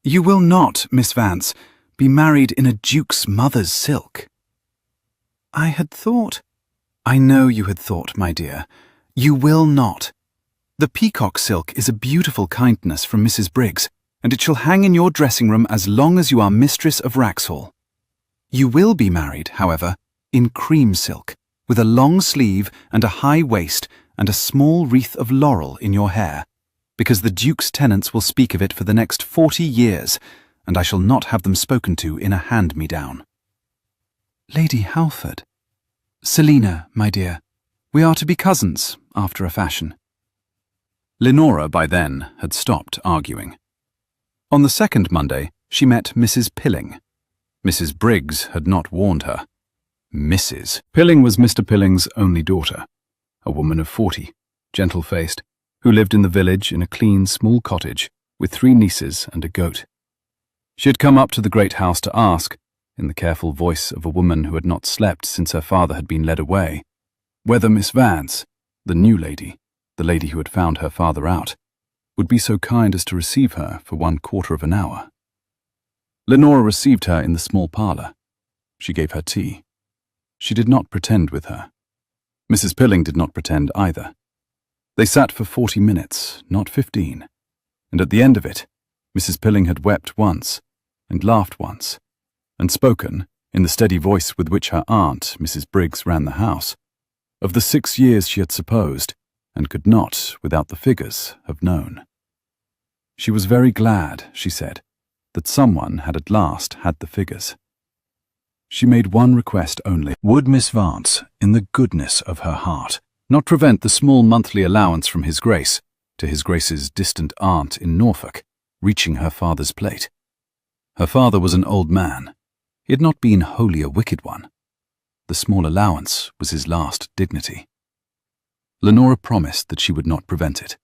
You will not, Miss Vance, be married in a duke's mother's silk. I had thought. I know you had thought, my dear. You will not. The peacock silk is a beautiful kindness from Mrs. Briggs, and it shall hang in your dressing room as long as you are mistress of Wrexhall. You will be married, however, in cream silk, with a long sleeve and a high waist and a small wreath of laurel in your hair, because the Duke's tenants will speak of it for the next 40 years, and I shall not have them spoken to in a hand-me-down. Lady Halford. Selina, my dear, we are to be cousins, after a fashion.
Lenora, by then, had stopped arguing. On the second Monday, she met Mrs. Pilling. Mrs. Briggs had not warned her. Mrs. Pilling was Mr. Pilling's only daughter, a woman of 40, gentle-faced, who lived in the village in a clean, small cottage with 3 nieces and a goat. She had come up to the great house to ask, in the careful voice of a woman who had not slept since her father had been led away, whether Miss Vance, the new lady, the lady who had found her father out, would be so kind as to receive her for 1/4 of an hour. Lenora received her in the small parlour. She gave her tea. She did not pretend with her. Mrs. Pilling did not pretend either. They sat for 40 minutes, not 15, and at the end of it, Mrs. Pilling had wept once, and laughed once, and spoken, in the steady voice with which her aunt, Mrs. Briggs, ran the house, of the 6 years she had supposed, and could not, without the figures, have known. She was very glad, she said, that someone had at last had the figures. She made one request only.
Would Miss Vance, in the goodness of her heart,
not prevent the small monthly allowance from His Grace, to His Grace's distant aunt in Norfolk, reaching her father's plate? Her father was an old man. He had not been wholly a wicked one. The small allowance was his last dignity. Lenora promised that she would not prevent it.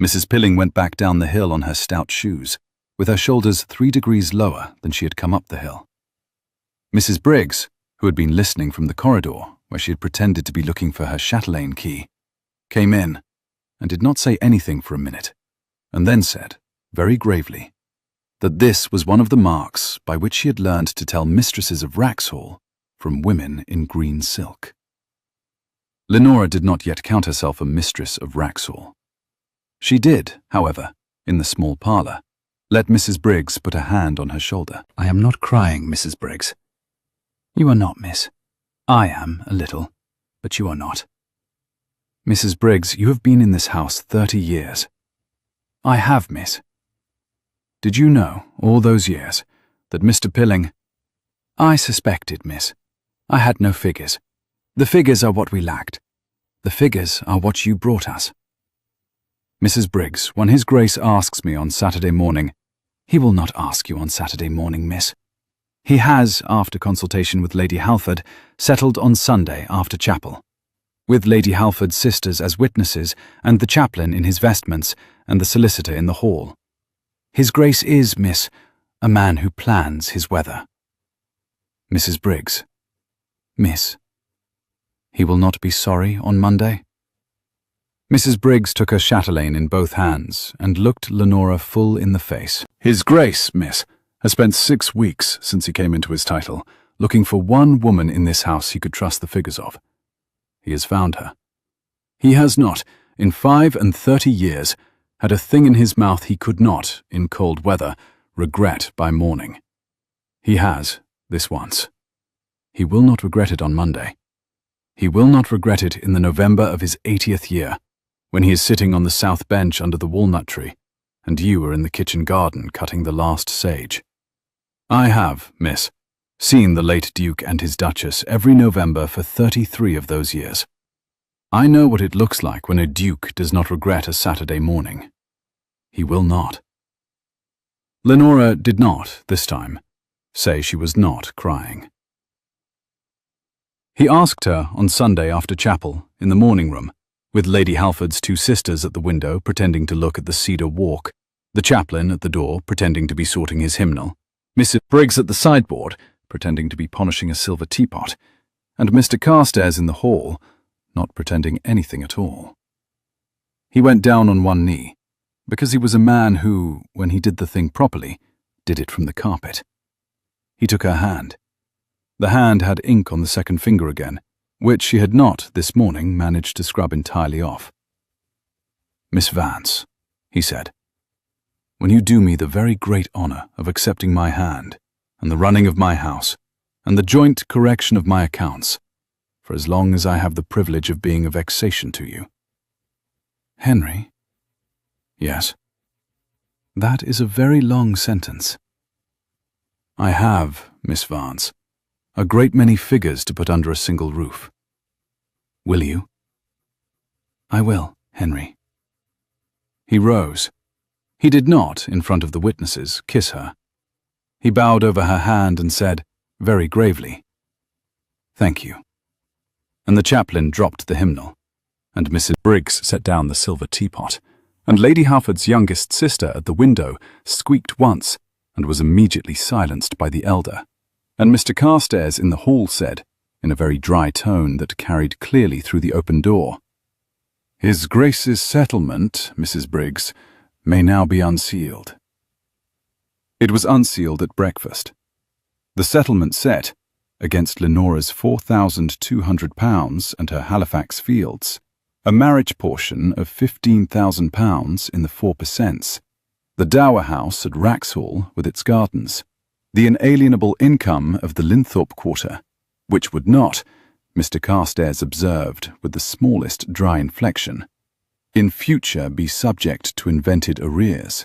Mrs. Pilling went back down the hill on her stout shoes, with her shoulders 3 degrees lower than she had come up the hill. Mrs. Briggs, who had been listening from the corridor, where she had pretended to be looking for her chatelaine key, came in and did not say anything for a minute, and then said, very gravely, that this was one of the marks by which she had learned to tell mistresses of Wrexhall from women in green silk. Lenora did not yet count herself a mistress of Wrexhall. She did, however, in the small parlour, let Mrs. Briggs put a hand on her shoulder.
I am not crying, Mrs. Briggs. You are not, miss. I am, a little, but you are not.
Mrs. Briggs, you have been in this house 30 years.
I have, miss.
Did you know, all those years, that Mr. Pilling—
I suspected, miss. I had no figures. The figures are what we lacked. The figures are what you brought us.
Mrs. Briggs, when His Grace asks me on Saturday morning—
He will not ask you on Saturday morning, miss. He has, after consultation with Lady Halford, settled on Sunday after chapel, with Lady Halford's sisters as witnesses and the chaplain in his vestments and the solicitor in the hall. His Grace is, miss, a man who plans his weather.
Mrs. Briggs.
Miss. He will not be sorry on Monday?
Mrs. Briggs took her chatelaine in both hands and looked Lenora full in the face. His Grace, miss, has spent 6 weeks since he came into his title, looking for one woman in this house he could trust the figures of. He has found her. He has not, in 35 years, had a thing in his mouth he could not, in cold weather, regret by morning. He has, this once. He will not regret it on Monday. He will not regret it in the November of his 80th year, when he is sitting on the south bench under the walnut tree, and you are in the kitchen garden cutting the last sage. I have, miss, seen the late Duke and his Duchess every November for 33 of those years. I know what it looks like when a duke does not regret a Saturday morning. He will not. Lenora did not, this time, say she was not crying. He asked her on Sunday after chapel, in the morning room, with Lady Halford's two sisters at the window pretending to look at the cedar walk, the chaplain at the door pretending to be sorting his hymnal, Mrs. Briggs at the sideboard pretending to be polishing a silver teapot, and Mr. Carstairs in the hall not pretending anything at all. He went down on one knee, because he was a man who, when he did the thing properly, did it from the carpet. He took her hand. The hand had ink on the second finger again, which she had not, this morning, managed to scrub entirely off. "Miss Vance," he said, "when you do me the very great honour of accepting my hand, and the running of my house, and the joint correction of my accounts, for as long as I have the privilege of being a vexation to you." "Henry?" "Yes." "That is a very long sentence." "I have, Miss Vance, a great many figures to put under a single roof. Will you?" "I will, Henry." He rose. He did not, in front of the witnesses, kiss her. He bowed over her hand and said, very gravely, "Thank you." And the chaplain dropped the hymnal, and Mrs. Briggs set down the silver teapot, and Lady Halford's youngest sister at the window squeaked once and was immediately silenced by the elder, and Mr. Carstairs in the hall said, in a very dry tone that carried clearly through the open door, "His Grace's settlement, Mrs. Briggs, may now be unsealed." It was unsealed at breakfast. The settlement set, against Lenora's £4,200 and her Halifax fields, a marriage portion of £15,000 in the 4%, the dower house at Wrexhall with its gardens, the inalienable income of the Linthorpe quarter, which would not, Mr. Carstairs observed with the smallest dry inflection, in future be subject to invented arrears,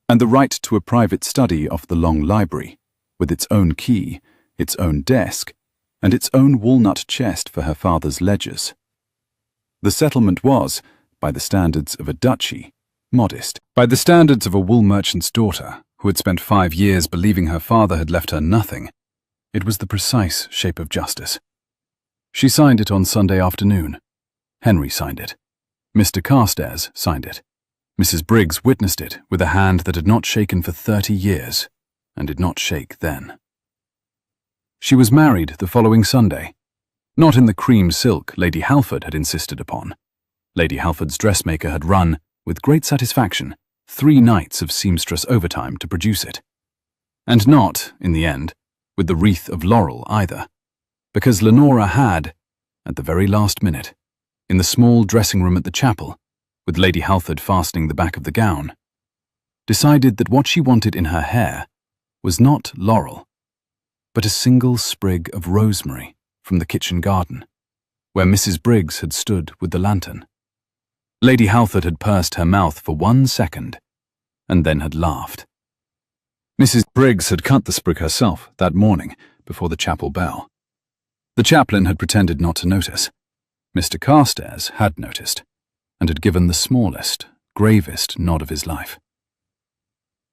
and the right to a private study of the long library, with its own key, its own desk, and its own walnut chest for her father's ledgers. The settlement was, by the standards of a duchy, modest. By the standards of a wool merchant's daughter, who had spent 5 years believing her father had left her nothing, it was the precise shape of justice. She signed it on Sunday afternoon. Henry signed it. Mr. Carstairs signed it. Mrs. Briggs witnessed it with a hand that had not shaken for 30 years, and did not shake then. She was married the following Sunday, not in the cream silk Lady Halford had insisted upon. Lady Halford's dressmaker had run, with great satisfaction, 3 nights of seamstress overtime to produce it. And not, in the end, with the wreath of laurel either, because Lenora had, at the very last minute, in the small dressing room at the chapel, with Lady Halford fastening the back of the gown, decided that what she wanted in her hair was not laurel, but a single sprig of rosemary from the kitchen garden, where Mrs. Briggs had stood with the lantern. Lady Halford had pursed her mouth for 1 second, and then had laughed. Mrs. Briggs had cut the sprig herself that morning before the chapel bell. The chaplain had pretended not to notice. Mr. Carstairs had noticed, and had given the smallest, gravest nod of his life.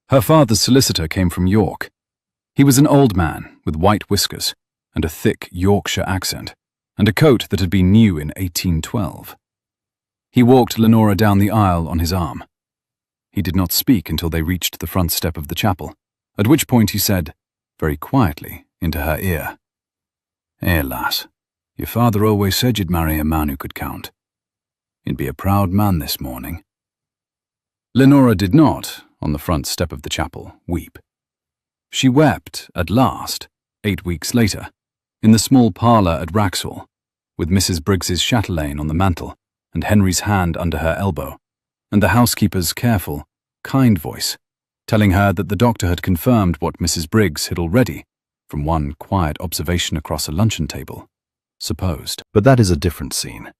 Her father's solicitor came from York. He was an old man with white whiskers and a thick Yorkshire accent, and a coat that had been new in 1812. He walked Lenora down the aisle on his arm. He did not speak until they reached the front step of the chapel, at which point he said, very quietly, into her ear, lass, your father always said you'd marry a man who could count. He'd be a proud man this morning." Lenora did not, on the front step of the chapel, weep. She wept, at last, 8 weeks later, in the small parlour at Wrexhall, with Mrs. Briggs's chatelaine on the mantel and Henry's hand under her elbow, and the housekeeper's careful, kind voice, telling her that the doctor had confirmed what Mrs. Briggs had already, from one quiet observation across a luncheon table, supposed.
But that is a different scene.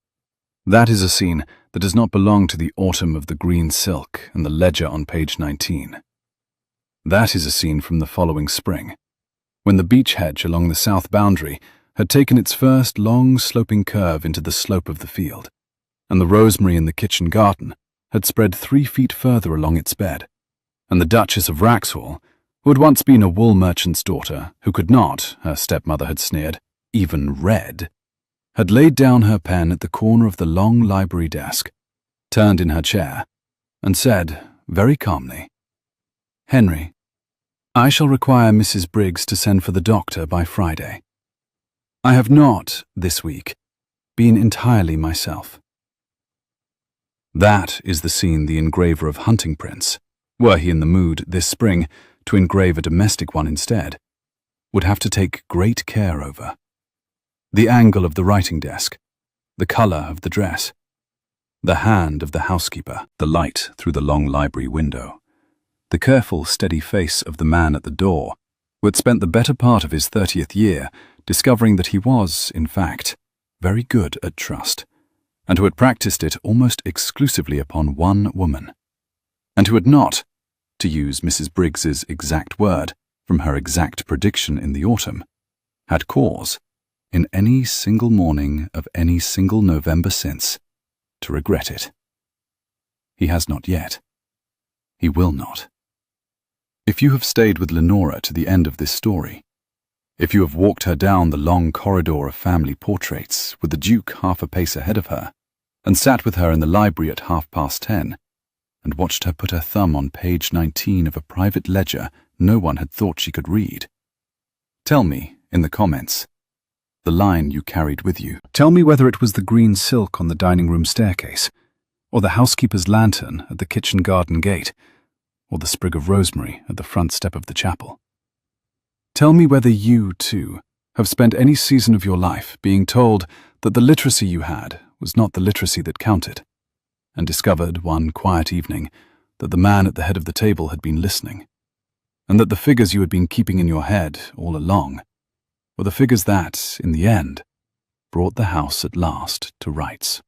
That is a scene that does not belong to the autumn of the green silk and the ledger on page 19. That is a scene from the following spring, when the beech hedge along the south boundary had taken its first long sloping curve into the slope of the field, and the rosemary in the kitchen garden had spread 3 feet further along its bed, and the Duchess of Rexhall, who had once been a wool merchant's daughter who could not, her stepmother had sneered, even read, had laid down her pen at the corner of the long library desk, turned in her chair, and said, very calmly, "Henry, I shall require Mrs. Briggs to send for the doctor by Friday. I have not, this week, been entirely myself." That is the scene the engraver of Hunting Prints, were he in the mood this spring to engrave a domestic one instead, would have to take great care over. The angle of the writing desk, the colour of the dress, the hand of the housekeeper, the light through the long library window, the careful, steady face of the man at the door, who had spent the better part of his 30th year discovering that he was, in fact, very good at trust, and who had practiced it almost exclusively upon one woman, and who had not, to use Mrs. Briggs's exact word from her exact prediction in the autumn, had cause, in any single morning of any single November since, to regret it. He has not yet. He will not. If you have stayed with Lenora to the end of this story, if you have walked her down the long corridor of family portraits with the Duke half a pace ahead of her, and sat with her in the library at 10:30, and watched her put her thumb on page 19 of a private ledger no one had thought she could read, tell me, in the comments, the line you carried with you. Tell me whether it was the green silk on the dining room staircase, or the housekeeper's lantern at the kitchen garden gate, or the sprig of rosemary at the front step of the chapel. Tell me whether you, too, have spent any season of your life being told that the literacy you had was not the literacy that counted, and discovered one quiet evening that the man at the head of the table had been listening, and that the figures you had been keeping in your head all along were the figures that, in the end, brought the house at last to rights.